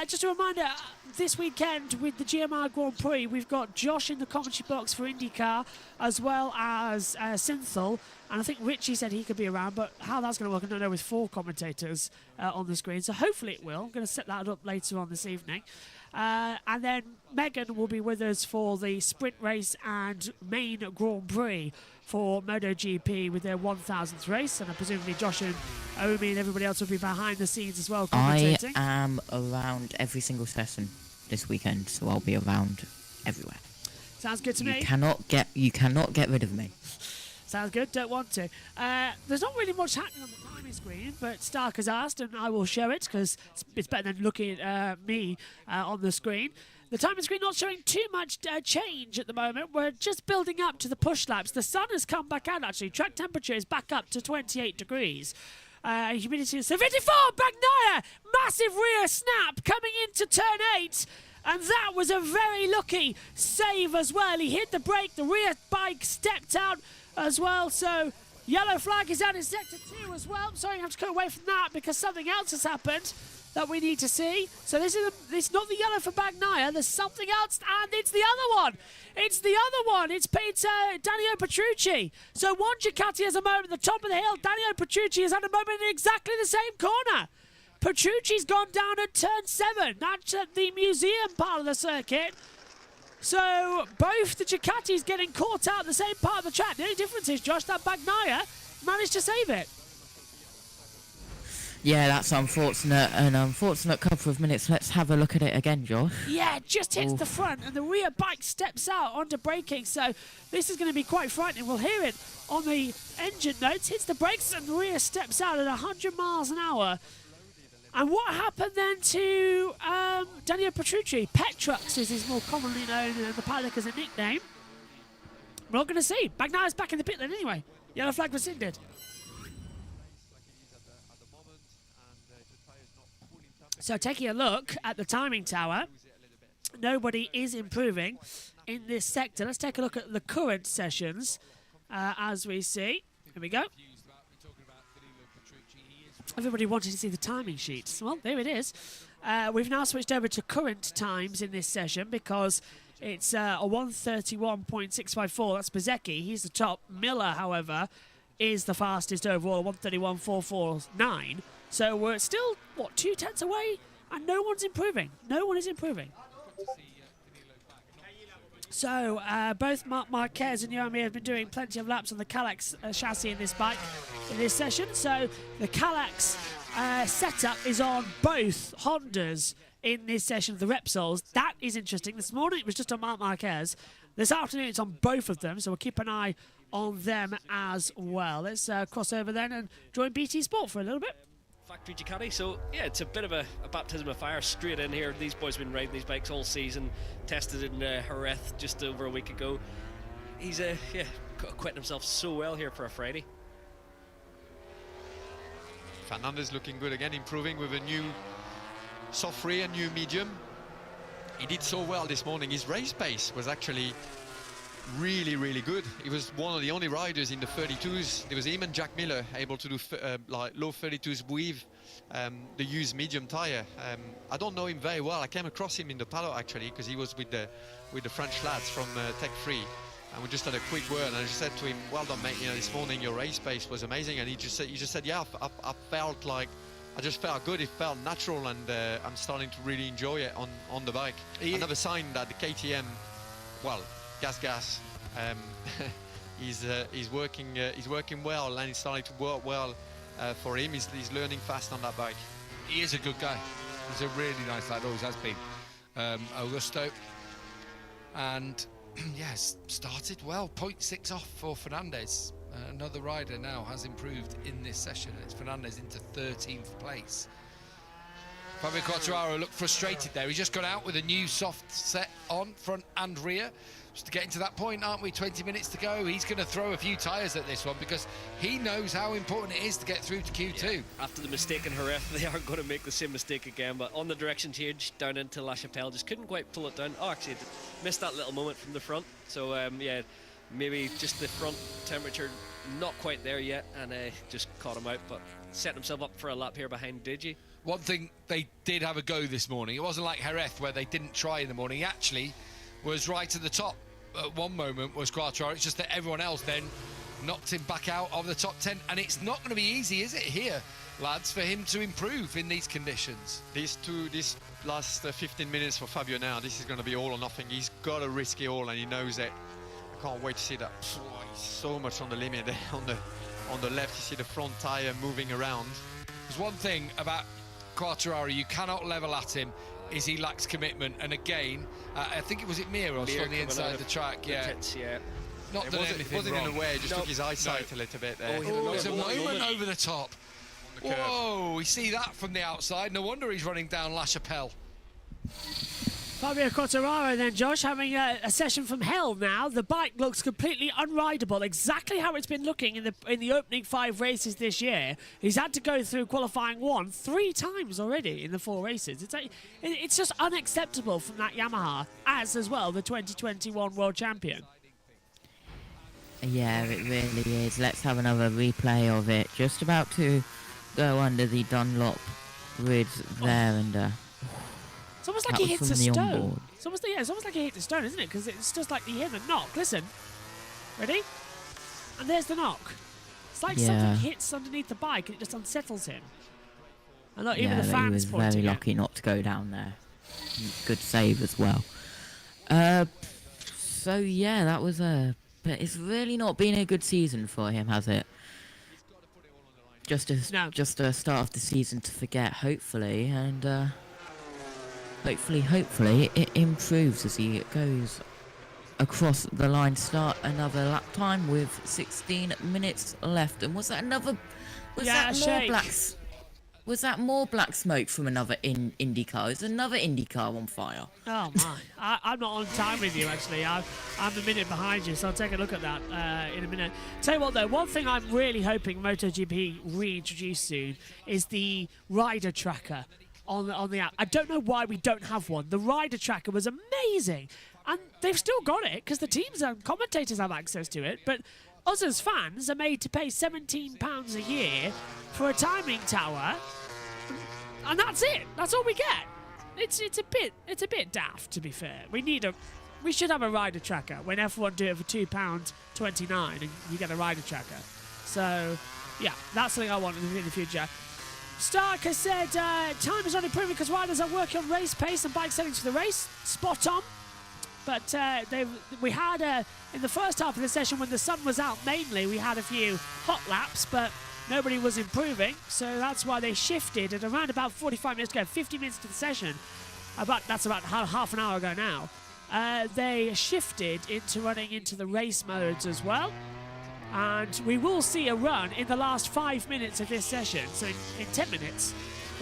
Just a reminder, this weekend with the GMR Grand Prix, we've got Josh in the commentary box for IndyCar, as well as Synthol. And I think Richie said he could be around, but how that's going to work, I don't know, with 4 commentators on the screen. So hopefully it will. I'm going to set that up later on this evening. And then Megan will be with us for the sprint race and main Grand Prix for MotoGP with their 1000th race. And presumably Josh and Omi and everybody else will be behind the scenes as well, commentating. I am around every single session this weekend, so I'll be around everywhere. Sounds good to me. You cannot get rid of me. Sounds good, don't want to. There's not really much happening on the timing screen, but Stark has asked and I will show it, because it's better than looking at me on the screen. The timing screen not showing too much change at the moment. We're just building up to the push laps. The sun has come back out actually. Track temperature is back up to 28 degrees. Humidity is 74. Bagnaia, massive rear snap coming into turn 8. And that was a very lucky save as well. He hit the brake, the rear bike stepped out as well. So yellow flag is out in sector 2 as well. Sorry, I have to go away from that because something else has happened that we need to see. So this is not the yellow for Bagnaia. There's something else, and it's the other one. It's the other one. It's Danilo Petrucci. So one Ducati has a moment at the top of the hill. Danilo Petrucci has had a moment in exactly the same corner. Petrucci's gone down at turn 7. That's at the museum part of the circuit. So both the Ducatis getting caught out at the same part of the track. The only difference is, Josh, that Bagnaia managed to save it. Yeah, that's unfortunate. An unfortunate couple of minutes. Let's have a look at it again, Josh. Yeah, just hits the front and the rear bike steps out onto braking. So this is going to be quite frightening. We'll hear it on the engine notes. Hits the brakes and the rear steps out at 100 miles an hour. And what happened then to Danilo Petrucci? Petrux is his more commonly known in the paddock as a nickname. We're not going to see. Bagnaia's back in the pit lane anyway. Yellow flag rescinded. So taking a look at the timing tower, nobody is improving in this sector. Let's take a look at the current sessions as we see. Here we go. Everybody wanted to see the timing sheets. Well, there it is. We've now switched over to current times in this session because it's a 1:31.654. That's Bezecchi. He's the top. Miller, however, is the fastest overall, 1:31.449. So we're still, 2 tenths away? And no one's improving. No one is improving. So both Marc Marquez and Yomi have been doing plenty of laps on the Calax chassis in this bike in this session. So the Calax setup is on both Hondas in this session of the Repsols. That is interesting. This morning it was just on Marc Marquez. This afternoon it's on both of them, so we'll keep an eye on them as well. Let's cross over then and join BT Sport for a little bit. Factory Ducati, so yeah, it's a bit of a baptism of fire straight in here. These boys have been riding these bikes all season, tested in Jerez just over a week ago. He's acquitting himself so well here for a Friday. Fernandez looking good again, improving with a new soft rear, a new medium. He did so well this morning. His race pace was actually really good. He was one of the only riders in the 32s. There was him and Jack Miller able to do like low 32s with the used medium tire. I don't know him very well. I came across him in the paddock actually because he was with the French lads from Tech 3, and we just had a quick word. And I just said to him, "Well done, mate. You know, this morning your race pace was amazing." And he just said, "Yeah, I felt like." I just felt good, it felt natural, and I'm starting to really enjoy it on the bike. Another sign that the KTM, well, gas, he's working well, and it's starting to work well for him. He's learning fast on that bike. He is a good guy. He's a really nice lad, always has been. Augusto. And yes, started well. 0.6 off for Fernandez. Another rider now has improved in this session. It's Fernandez into 13th place. Fabio Quartararo looked frustrated there. He's just gone out with a new soft set on front and rear. Just to get into that point, aren't we? 20 minutes to go. He's going to throw a few tyres at this one because he knows how important it is to get through to Q2. Yeah. After the mistake in Jerez, they aren't going to make the same mistake again. But on the direction change down into La Chapelle, just couldn't quite pull it down. Oh, actually, missed that little moment from the front. So yeah, maybe just the front temperature not quite there yet, and just caught him out. But set himself up for a lap here behind Digi. One thing, they did have a go this morning. It wasn't like Jerez where they didn't try in the morning. He actually was right at the top. At one moment was Quartararo. It's just that everyone else then knocked him back out of the top 10, and it's not going to be easy, is it, here, lads, for him to improve in these conditions? This last 15 minutes for Fabio now, this is going to be all or nothing. He's got to risk it all, and he knows it. I can't wait to see that. He's so much on the limit there. On the left, you see the front tyre moving around. There's one thing about Quartararo you cannot level at him, is he lacks commitment. And again, I think it was Miros from the inside of the track. Yeah. Not done anything wasn't wrong. in a way, just took his eyesight a little bit there. Oh, there's a moment over the top. Whoa, we see that from the outside. No wonder he's running down La Chapelle. Fabio Quartararo then, Josh, having a session from hell now. The bike looks completely unrideable, exactly how it's been looking in the opening 5 races this year. He's had to go through qualifying 1 3 times already in the 4 races. It's just unacceptable from that Yamaha, as well the 2021 World Champion. Yeah, it really is. Let's have another replay of it. Just about to go under the Dunlop grid there, and it's almost like he hits a stone. It's almost like he hit a stone, isn't it? Because it's just like he hit a knock. Listen, ready? And there's the knock. It's like something hits underneath the bike and it just unsettles him. And look, even the fans he was very lucky not to go down there. Good save as well. So yeah, that was but it's really not been a good season for him, has it? Just a start of the season to forget, hopefully, and hopefully it improves as he goes across the line. Start another lap time with 16 minutes left. And was that more black smoke from another IndyCar? Is another IndyCar on fire? Oh my! I'm not on time with you actually. I'm a minute behind you, so I'll take a look at that in a minute. Tell you what though, one thing I'm really hoping MotoGP reintroduce soon is the rider tracker on the app. I don't know why we don't have one. The rider tracker was amazing, and they've still got it because the teams and commentators have access to it, but us as fans are made to pay £17 a year for a timing tower, and that's it. That's all we get. It's a bit daft, to be fair. We should have a rider tracker when F1 do it for £2.29 and you get a rider tracker. So yeah, that's something I want in the future. Stark has said time is not improving because riders are working on race pace and bike settings for the race. Spot on. But we had, in the first half of the session when the sun was out mainly, we had a few hot laps, but nobody was improving. So that's why they shifted at around about 45 minutes ago, 50 minutes to the session. That's about half an hour ago now. They shifted into running into the race modes as well. And we will see a run in the last 5 minutes of this session. So in 10 minutes,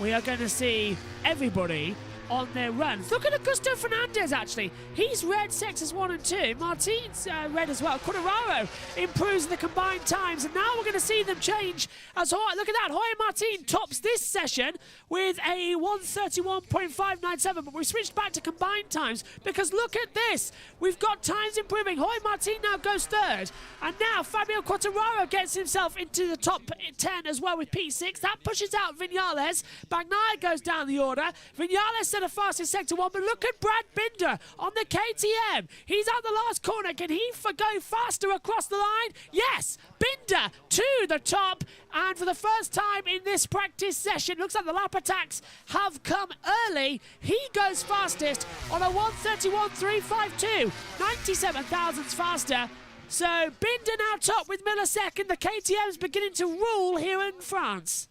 we are going to see everybody on their runs. Look at Augusto Fernandez, actually. He's red sectors 1 and 2. Martin's red as well. Quartararo improves the combined times, and now we're going to see them change. Look at that. Jorge Martin tops this session with a 1:31.597, but we switched back to combined times because look at this. We've got times improving. Jorge Martin now goes 3rd, and now Fabio Quartararo gets himself into the top 10 as well with P6. That pushes out Vinales. Bagnaia goes down the order. Vinales set a fastest sector 1, but look at Brad Binder on the KTM. He's out the last corner. Can he go faster across the line? Yes, Binder to the top, and for the first time in this practice session, looks like the lap attacks have come early. He goes fastest on a 1:31.352, 97 thousandths faster. So Binder now top with Miller second. The KTM's beginning to rule here in France.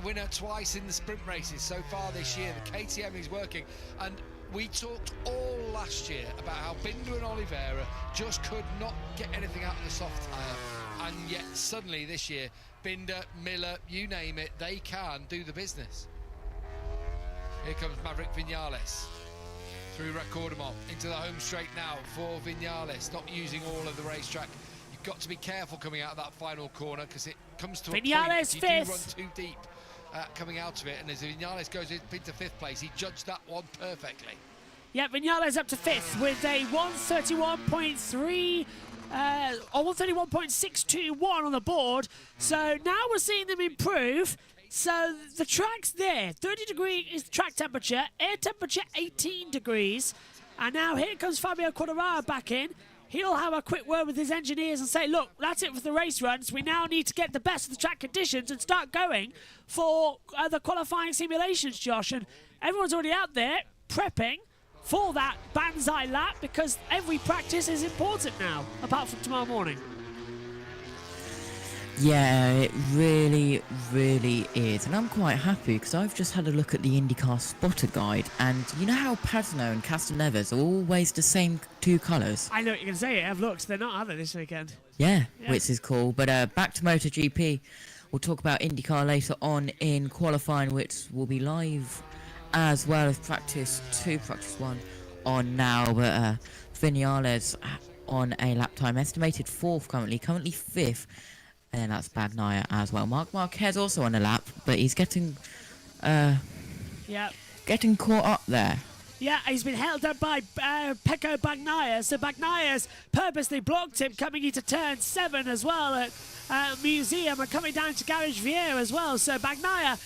Winner twice in the sprint races so far this year. The KTM is working, and we talked all last year about how Binder and Oliveira just could not get anything out of the soft tyre, and yet suddenly this year Binder, Miller, you name it, they can do the business. Here comes Maverick Vinales through Recordamont into the home straight now for Vinales, not using all of the racetrack. You've got to be careful coming out of that final corner because it comes to Vinales a point if you do run fifth. too deep coming out of it, and as Vinales goes into 5th place, he judged that one perfectly. Yeah, Vinales up to 5th with a 1:31.3 or 1:31.621 on the board. So now we're seeing them improve. So the track's there. 30 degrees is track temperature, air temperature 18 degrees. And now here comes Fabio Quartararo back in. He'll have a quick word with his engineers and say, look, that's it for the race runs. We now need to get the best of the track conditions and start going for the qualifying simulations, Josh. And everyone's already out there prepping for that Banzai lap because every practice is important now, apart from tomorrow morning. Yeah, it really, really is. And I'm quite happy because I've just had a look at the IndyCar spotter guide, and you know how Pasano and Castelneves are always the same 2 colours? I know what you're going to say. I've looked. They're not, are they, this weekend? Yeah, which is cool. But back to MotoGP. We'll talk about IndyCar later on in qualifying, which will be live as well as practice 2, practice 1 on now. But Vinales on a lap time, estimated 4th currently 5th. And then that's Bagnaia as well. Marc Marquez also on a lap, but he's getting getting caught up there. Yeah, he's been held up by Pecco Bagnaia, so Bagnaia's purposely blocked him coming into turn 7 as well at Museum and coming down to Garage Vier as well. So Bagnaia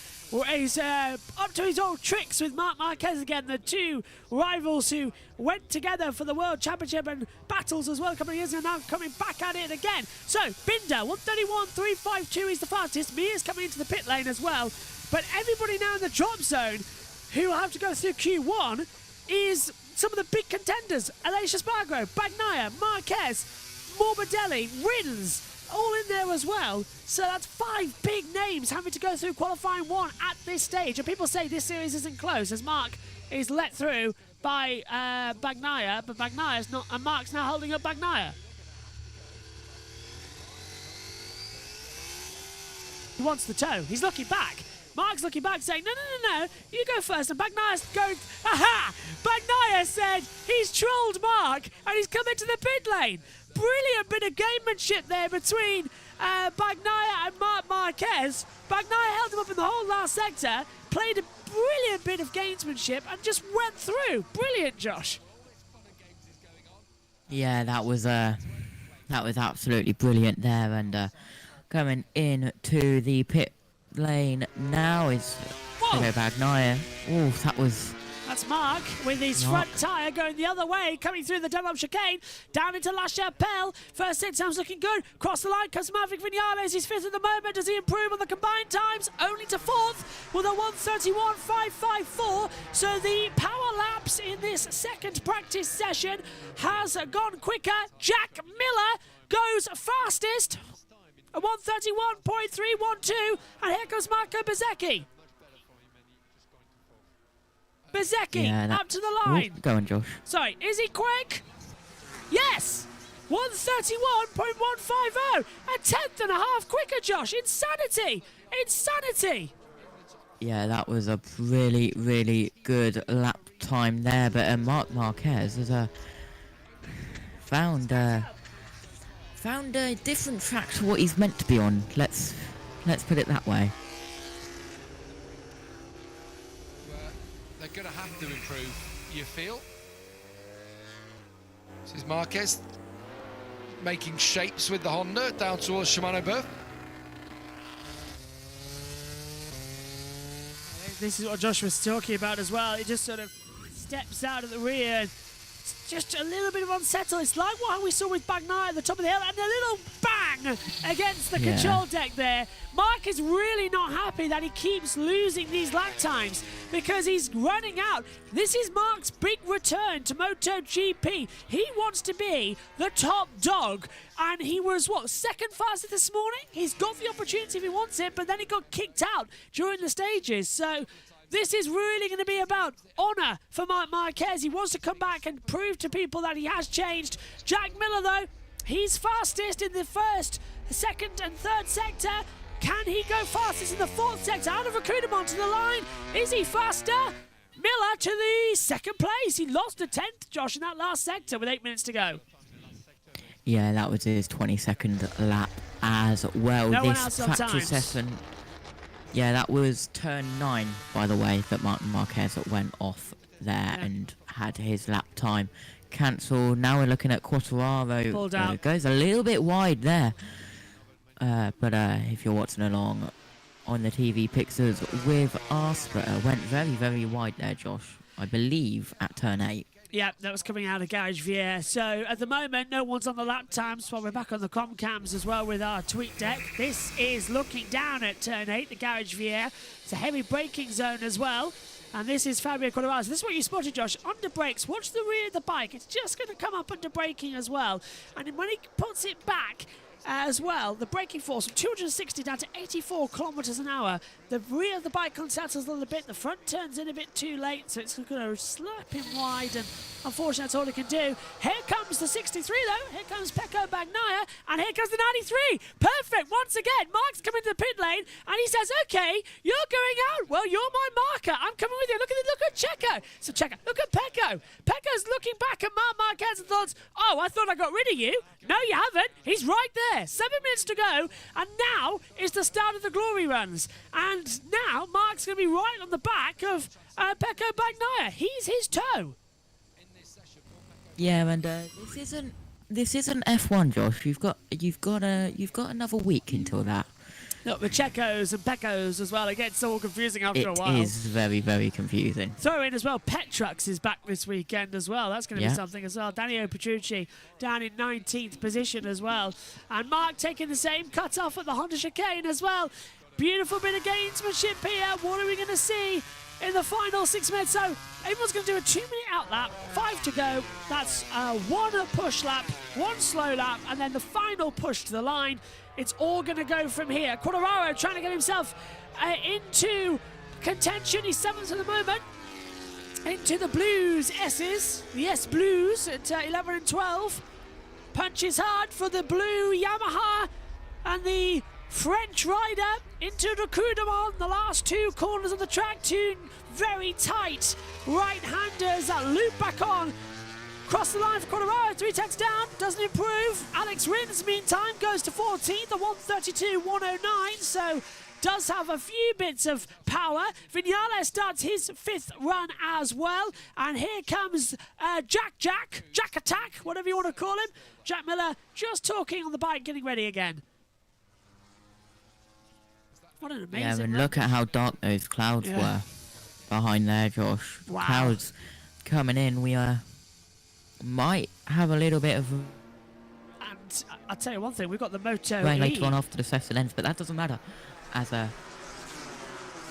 is up to his old tricks with Marc Marquez again, the two rivals who went together for the World Championship and battles as well a couple of years ago, now coming back at it again. So Binder, 131.352 is the fastest. Mia's coming into the pit lane as well. But everybody now in the drop zone who will have to go through Q1 is some of the big contenders. Aleix Espargaro, Bagnaia, Marquez, Morbidelli, Rins, all in there as well. So that's 5 big names having to go through qualifying 1 at this stage. And people say this series isn't close as Marc is let through by Bagnaia, but Bagnaia's not, and Marc's now holding up Bagnaia. He wants the toe. He's looking back. Marc's looking back saying, no, you go first. And Bagnaia's going, aha! Bagnaia said he's trolled Marc and he's come into the pit lane. Brilliant bit of gamemanship there between Bagnaia and Marc Marquez. Bagnaia held him up in the whole last sector, played a brilliant bit of gamesmanship and just went through. Brilliant, Josh. Yeah, that was absolutely brilliant there. And coming into the pit lane now is Bagnaia. Oh, that's Marc with his front tyre going the other way, coming through the Dunlop chicane, down into La Chapelle. First 6 times looking good. Cross the line comes Maverick Vinales. He's 5th at the moment. Does he improve on the combined times? Only to 4th with a 1:31.554. So the power laps in this second practice session has gone quicker. Jack Miller goes fastest. A 1:31.312, and here comes Marco Bezzecchi. Bezzecchi up to the line. Go on, Josh. Sorry, is he quick? Yes! 1:31.150. A 10th and a half quicker, Josh. Insanity! Insanity! Yeah, that was a really, really good lap time there. But Marc Marquez has found a different track to what he's meant to be on. Let's put it that way. They're going to have to improve, you feel? This is Marquez making shapes with the Honda down towards Shimano-Boeuf. This is what Josh was talking about as well. It just sort of steps out of the rear. It's just a little bit of unsettled. It's like what we saw with Bagnaia at the top of the hill, and a little bang against the control deck there. Marc is really not happy that he keeps losing these lap times because he's running out. This is Marc's big return to MotoGP. He wants to be the top dog, and he was, what, 2nd fastest this morning? He's got the opportunity if he wants it, but then he got kicked out during the stages. So this is really going to be about honour for Marc Marquez. He wants to come back and prove to people that he has changed. Jack Miller, though, he's fastest in the 1st, 2nd and 3rd sector. Can he go fastest in the 4th sector? Out of Recruitment to the line. Is he faster? Miller to the 2nd place. He lost a 10th, Josh, in that last sector with 8 minutes to go. Yeah, that was his 22nd lap as well. No one this else on practice times. session. Yeah, that was turn 9, by the way, that Marc Marquez went off there and had his lap time cancelled. Now we're looking at Quartararo. Pulled out. Goes a little bit wide there. But if you're watching along on the TV pictures with us, went very, very wide there, Josh. I believe at turn 8. Yeah, that was coming out of Garage Vier. So at the moment, no one's on the lap times while we're back on the comcams as well with our tweet deck. This is looking down at turn 8, the Garage Vier. It's a heavy braking zone as well. And this is Fabio Quartararo. This is what you spotted, Josh. Under brakes, watch the rear of the bike. It's just going to come up under braking as well. And when he puts it back, as well. The braking force from 260 down to 84 kilometres an hour. The rear of the bike unsettles a little bit. The front turns in a bit too late, so it's going to slap him wide, and unfortunately that's all he can do. Here comes the 63 though. Here comes Pecco Bagnaia, and here comes the 93. Perfect. Once again, Mark's coming to the pit lane, and he says, "Okay, you're going out. Well, you're my marker. I'm coming with you. Look at Checo." So Checo, look at Pecco. Pecco's looking back at Marc Marquez and thoughts, "Oh, I thought I got rid of you." No, you haven't. He's right there. 7 minutes to go, and now is the start of the glory runs. And now Mark's going to be right on the back of Pecco Bagnaia. He's his toe. Yeah, and this isn't F1, Josh. You've got another week until that. Look, the Checos and Peccos as well. It gets all confusing after a while. It is very, very confusing. Throw in as well, Petrux is back this weekend as well. That's going to be something as well. Daniel Petrucci down in 19th position as well. And Mark taking the same cut off at the Honda chicane as well. Beautiful bit of gamesmanship here. What are we going to see in the final 6 minutes? So everyone's going to do a 2-minute out lap, 5 to go. That's one push lap, one slow lap, and then the final push to the line. It's all going to go from here. Quartararo trying to get himself into contention. He's 7th at the moment. Into the Blues S's. The S Blues at 11 and 12. Punches hard for the blue Yamaha. And the French rider into the coup de monde. The last 2 corners of the track. 2 very tight right-handers that loop back on. Cross the line for Quartararo, 3 tenths down, doesn't improve. Alex Rins, meantime, goes to 14th, a 1:32.109, so does have a few bits of power. Vignales starts his 5th run as well, and here comes Jack Attack, whatever you want to call him. Jack Miller just talking on the bike, getting ready again. What an amazing Yeah, and run. look at how dark those clouds were behind there, Josh. Wow. Clouds coming in, we might have a little bit of And I'll tell you one thing, we've got the Moto rain E. later on after the session ends, but that doesn't matter. Yeah,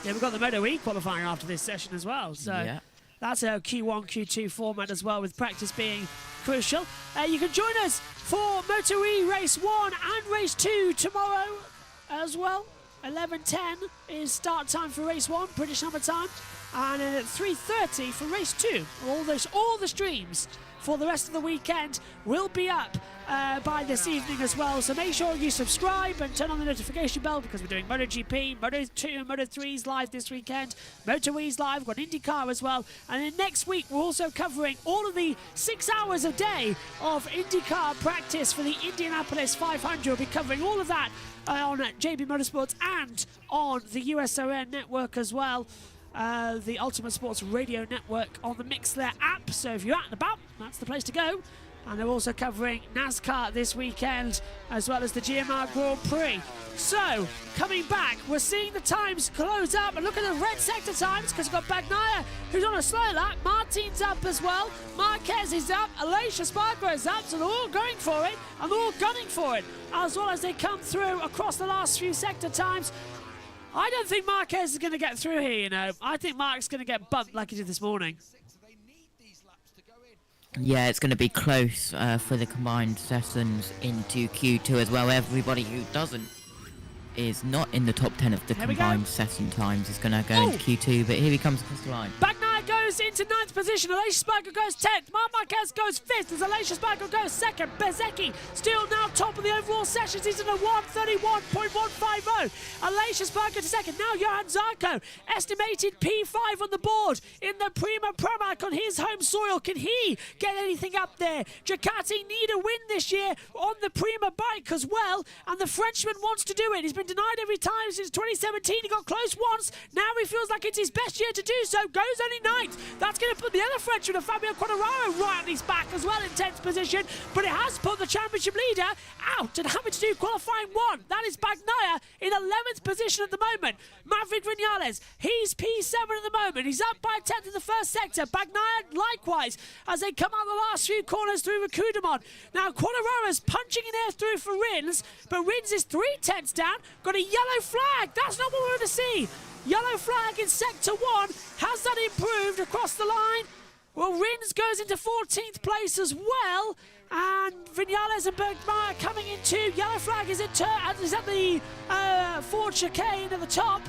we've got the Moto E qualifying after this session as well. So that's a Q1, Q2 format as well, with practice being crucial. You can join us for Moto E Race 1 and Race 2 tomorrow as well. 11:10 is start time for Race 1, British Summer time. And at 3:30 for Race 2. All the streams for the rest of the weekend will be up by this evening as well. So make sure you subscribe and turn on the notification bell, because we're doing MotoGP, Moto2 and Moto3's live this weekend. Moto E's live, we've got IndyCar as well. And then next week we're also covering all of the 6 hours a day of IndyCar practice for the Indianapolis 500. We'll be covering all of that on JB Motorsports and on the USON network as well. The Ultimate Sports Radio Network on the Mixlr app. So if you're out and about, that's the place to go. And they're also covering NASCAR this weekend, as well as the GMR Grand Prix. So, coming back, we're seeing the times close up. And look at the red sector times, because we've got Bagnaia, who's on a slow lap. Martin's up as well. Marquez is up. Aleix Espargaro is up. So they're all going for it, and they're all gunning for it, as well as they come through across the last few sector times. I don't think Marquez is going to get through here, you know. I think Mark's going to get bumped like he did this morning. Yeah, it's going to be close for the combined sessions into Q2 as well. Everybody who is not in the top 10 of the combined session times is going to go into Q2, but here he comes across the line. Bagnaia goes into 9th position. Aleix Espargaro goes 10th. Marc Marquez goes 5th as Aleix Espargaro goes 2nd. Bezecchi still now top of the overall sessions. He's in a 1:31.150. Aleix Espargaro to 2nd. Now Johan Zarco, estimated P5 on the board in the Prima Pramac on his home soil. Can he get anything up there? Ducati need a win this year on the Prima bike as well, and the Frenchman wants to do it. He's been denied every time since 2017. He got close once. Now he feels like it's his best year to do so. Goes only 9th. That's going to put the other Frenchman, Fabio Quartararo, right on his back as well in 10th position. But it has put the championship leader out and having to do qualifying 1. That is Bagnaia in 11th position at the moment. Maverick Viñales, he's P7 at the moment. He's up by 10th in the first sector. Bagnaia likewise as they come out the last few corners through the coup de monde. Now Quartararo's punching in there through for Rins, but Rins is 3 tenths down. Got a yellow flag. That's not what we want to see. Yellow flag in sector 1. Has that improved across the line? Well, Rins goes into 14th place as well. And Vinales and Bergmeyer coming into. Yellow flag is at the Ford chicane at the top.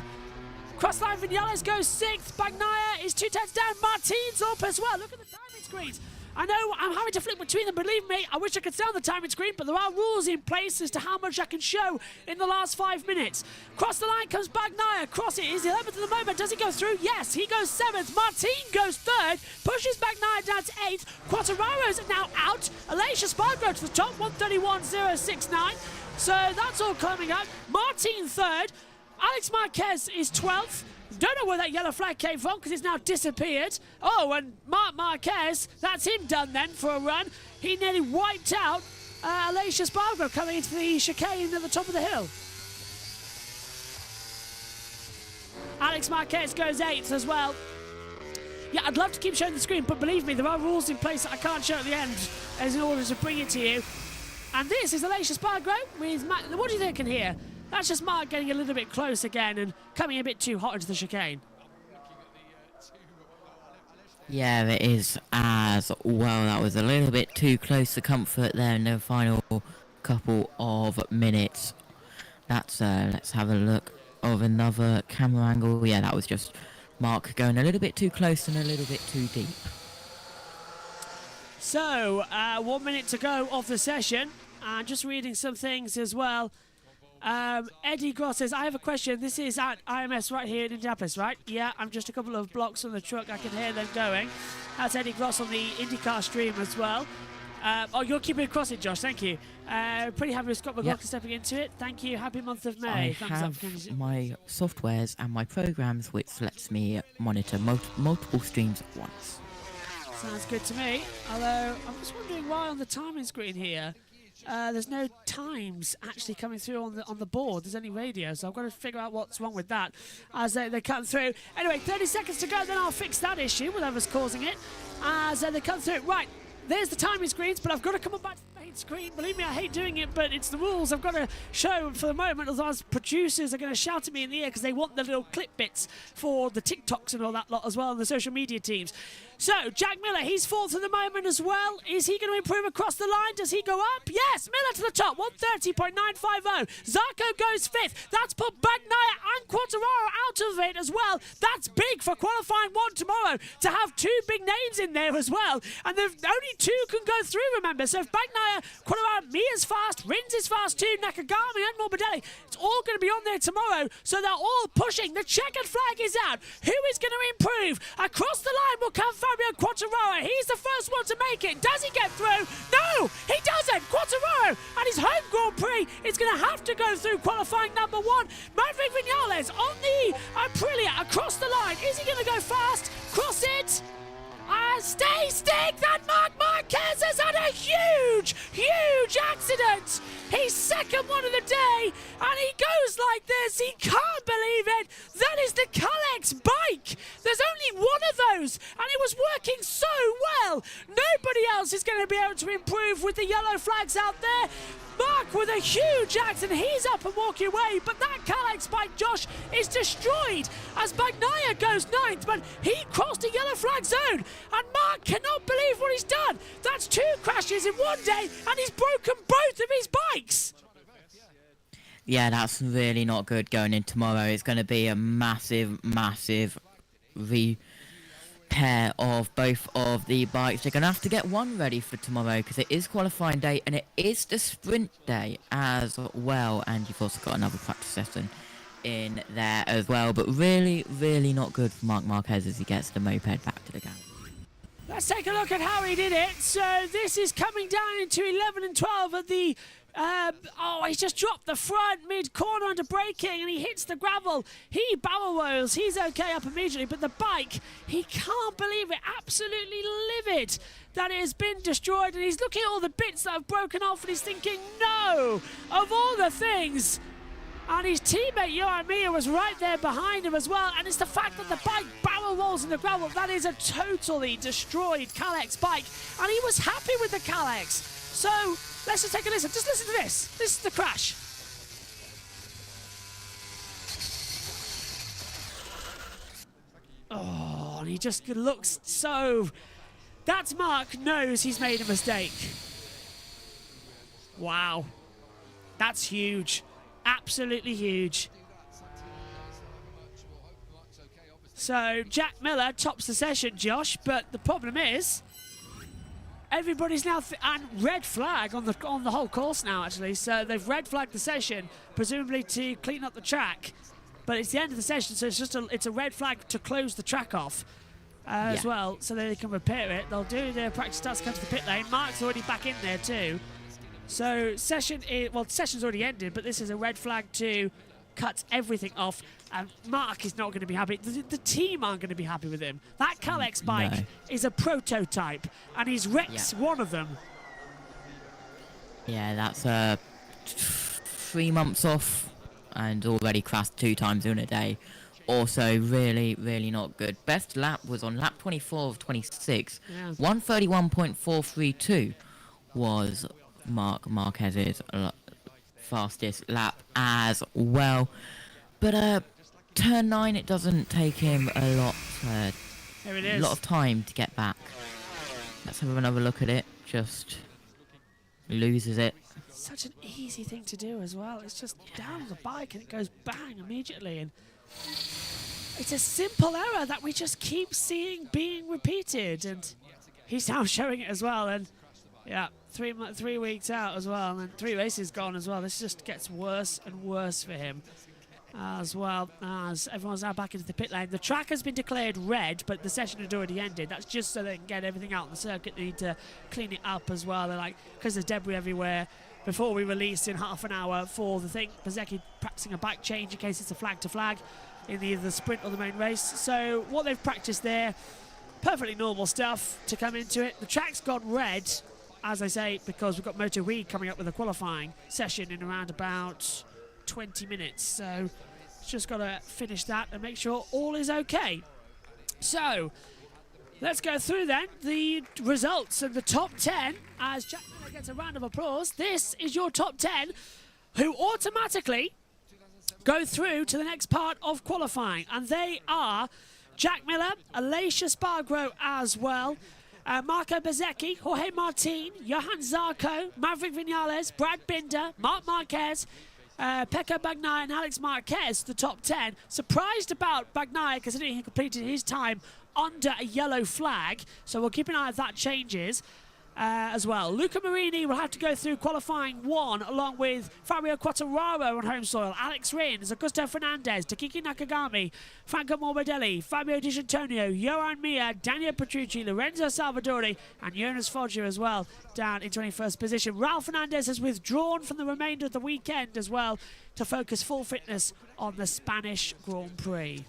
Crossline Vinales goes 6th. Bagnaia is 2 tenths down. Martin's up as well. Look at the timing screens. I know I'm having to flip between them, believe me. I wish I could stay on the timing screen, but there are rules in place as to how much I can show in the last 5 minutes. Cross the line comes Bagnaia. Cross it. Is 11th at the moment. Does he go through? Yes, he goes 7th. Martin goes 3rd. Pushes Bagnaia down to 8th. Quartararo's now out. Alicia Spargo to the top. 131.069. So that's all coming up. Martin 3rd. Alex Marquez is 12th. Don't know where that yellow flag came from because it's now disappeared. Oh, and Marc Marquez, that's him done then for a run. He nearly wiped out Alicia Spargo coming into the chicane at the top of the hill. Alex Marquez goes 8th as well. Yeah, I'd love to keep showing the screen, but believe me, there are rules in place that I can't show at the end as in order to bring it to you. And this is Alicia Spargo with Matt. What do you think in here? That's just Mark getting a little bit close again and coming a bit too hot into the chicane. Yeah, it is as well. That was a little bit too close to comfort there in the final couple of minutes. That's let's have a look of another camera angle. Yeah, that was just Mark going a little bit too close and a little bit too deep. So, 1 minute to go of the session. And just reading some things as well. Eddie Gross says, I have a question. This is at IMS right here in Indianapolis, right? Yeah, I'm just a couple of blocks from the truck. I can hear them going. That's Eddie Gross on the IndyCar stream as well. Oh, you're keeping it across it, Josh. Thank you. Pretty happy with Scott McLaughlin stepping into it. Thank you. Happy month of May. I Thumbs have up. my softwares and my programs which lets me monitor multiple streams at once. Sounds good to me. Although, I'm just wondering why on the timing screen here, there's no times actually coming through on the board. There's only radio, so I've got to figure out what's wrong with that as they come through. Anyway, 30 seconds to go, then I'll fix that issue, whatever's causing it, as they come through. Right, there's the timing screens, but I've got to come back to the main screen. Believe me, I hate doing it, but it's the rules I've got to show for the moment, otherwise producers are going to shout at me in the ear because they want the little clip bits for the TikToks and all that lot as well, and the social media teams. So, Jack Miller, he's 4th at the moment as well. Is he going to improve across the line? Does he go up? Yes, Miller to the top, 130.950. Zarco goes 5th. That's put Bagnaia and Quartararo out of it as well. That's big for qualifying 1 tomorrow, to have 2 big names in there as well. And only 2 can go through, remember. So if Bagnaia, Quartararo, Mia's fast, Rins is fast too, Nakagami and Morbidelli, it's all going to be on there tomorrow. So they're all pushing. The checkered flag is out. Who is going to improve? Across the line will come Fabio Quartararo. He's the first one to make it. Does he get through? No, he doesn't. Quartararo and his home Grand Prix is going to have to go through qualifying number 1. Maverick Vinales on the Aprilia across the line. Is he going to go fast? Cross it. Stay stick! That Marc Marquez has had a huge accident! He's second one of the day, and he goes like this. He can't believe it. That is the Kalex bike. There's only one of those, and it was working so well. Nobody else is going to be able to improve with the yellow flags out there. Mark with a huge accident, he's up and walking away, but that Kalex bike, Josh, is destroyed as Bagnaia goes 9th, but he crossed a yellow flag zone, and Mark cannot believe what he's done. That's 2 crashes in one day, and he's broken both of his bikes. Yeah, that's really not good going in tomorrow. It's going to be a massive repair of both of the bikes. They're going to have to get one ready for tomorrow because it is qualifying day and it is the sprint day as well. And you've also got another practice session in there as well. But really not good for Marc Marquez as he gets the moped back to the gap. Let's take a look at how he did it. So this is coming down into 11 and 12 at the... he's just dropped the front mid-corner under braking and he hits the gravel. He barrel rolls. He's okay up immediately, but the bike, he can't believe it. Absolutely livid that it has been destroyed, and he's looking at all the bits that have broken off and he's thinking, no, of all the things. And his teammate Johan Mir was right there behind him as well, and it's the fact that the bike barrel rolls in the gravel. That is a totally destroyed Kalex bike, and he was happy with the Kalex. So let's just take a listen. Just listen to this. This is the crash. Oh, and he just looks so... That's Mark knows he's made a mistake. Wow. That's huge. Absolutely huge. So Jack Miller tops the session, Josh, but the problem is everybody's now and red flag on the whole course now, actually. So they've red flagged the session, presumably to clean up the track. But it's the end of the session, so it's a red flag to close the track off as well, so they can repair it. They'll do their practice starts to come to the pit lane. Mark's already back in there too. So session's already ended, but this is a red flag to cut everything off. And Mark is not going to be happy. The team aren't going to be happy with him. That Calex bike is a prototype, and he's wrecked one of them. Yeah, that's 3 months off and already crashed 2 times in a day. Also, really, really not good. Best lap was on lap 24 of 26. Yeah. 131.432 was Marquez's fastest lap as well. But turn 9, it doesn't take him a lot of time to get back. Let's have another look at it. Just loses it. Such an easy thing to do as well. It's just down the bike and it goes bang immediately. And it's a simple error that we just keep seeing being repeated. And he's now showing it as well. And yeah, 3 weeks out as well. And 3 races gone as well. This just gets worse and worse for him as well, as everyone's now back into the pit lane. The track has been declared red, but the session had already ended. That's just so they can get everything out on the circuit. They need to clean it up as well. They're like, because there's debris everywhere. Before we release in half an hour for the thing, Bezzecchi practicing a bike change in case it's a flag to flag in either the sprint or the main race. So what they've practiced there, perfectly normal stuff to come into it. The track's gone red, as I say, because we've got MotoE coming up with a qualifying session in around about 20 minutes. So just got to finish that and make sure all is okay. So let's go through then the results of the top 10 as Jack Miller gets a round of applause. This is your top 10 who automatically go through to the next part of qualifying, and they are Jack Miller, Alessia Spargro as well, Marco Bezzecchi, Jorge Martin, Johan Zarco, Maverick Vinales, Brad Binder, Marc Marquez, Pecco Bagnaia and Alex Marquez, the top 10. Surprised about Bagnaia considering he completed his time under a yellow flag, so we'll keep an eye if that changes as well. Luca Marini will have to go through qualifying 1 along with Fabio Quartararo on home soil, Alex Rins, Augusto Fernandez, Takiki Nakagami, Franco Morbidelli, Fabio Di Giannantonio, Johan Mir, Daniel Petrucci, Lorenzo Salvadori and Jonas Foggia as well down in 21st position. Ralph Fernandez has withdrawn from the remainder of the weekend as well to focus full fitness on the Spanish Grand Prix.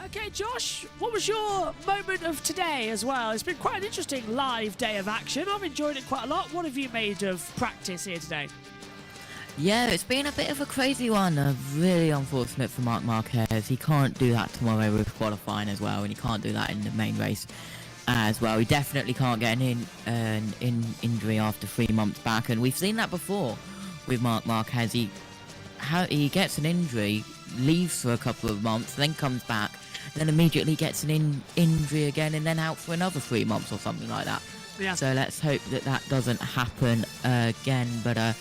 Okay, Josh, what was your moment of today as well? It's been quite an interesting live day of action. I've enjoyed it quite a lot. What have you made of practice here today? Yeah, it's been a bit of a crazy one. Really unfortunate for Marc Marquez. He can't do that tomorrow with qualifying as well, and he can't do that in the main race as well. He definitely can't get an injury after 3 months back, and we've seen that before with Marc Marquez. He gets an injury, leaves for a couple of months, then comes back, then immediately gets an injury again, and then out for another 3 months or something like that. Yeah. So let's hope that doesn't happen again. But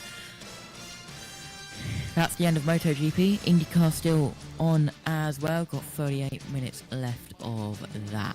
that's the end of MotoGP. IndyCar still on as well. Got 38 minutes left of that.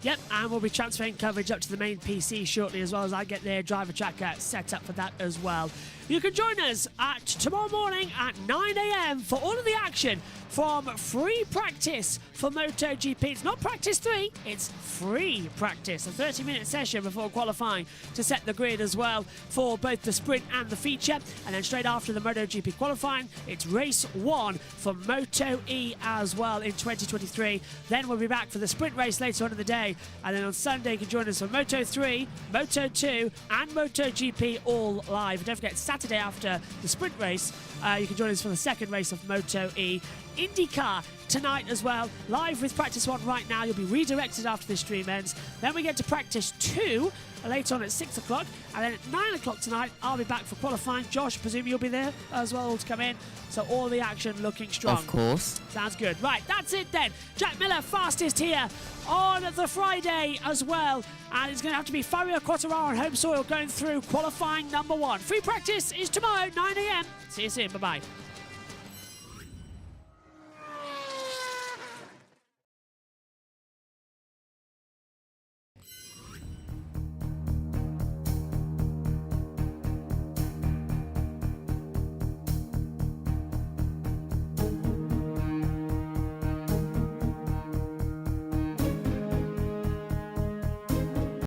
Yep, and we'll be transferring coverage up to the main PC shortly, as well as I get their driver tracker set up for that as well. You can join us tomorrow morning at 9 a.m. for all of the action from free practice for MotoGP. It's not practice 3, it's free practice. A 30-minute session before qualifying to set the grid as well for both the sprint and the feature. And then straight after the MotoGP qualifying, it's race 1 for MotoE as well in 2023. Then we'll be back for the sprint race later on in the day. And then on Sunday, you can join us for Moto3, Moto2 and MotoGP all live. And don't forget, Saturday after the sprint race, you can join us for the second race of MotoE. IndyCar tonight as well, live with practice 1 right now. You'll be redirected after this stream ends. Then we get to practice 2 later on at 6 o'clock. And then at 9 o'clock tonight, I'll be back for qualifying. Josh, I presume you'll be there as well to come in. So all the action looking strong. Of course. Sounds good. Right, that's it then. Jack Miller, fastest here on the Friday as well. And it's going to have to be Fabio Quartararo on home soil going through qualifying number 1. Free practice is tomorrow, 9 a.m. See you soon. Bye-bye.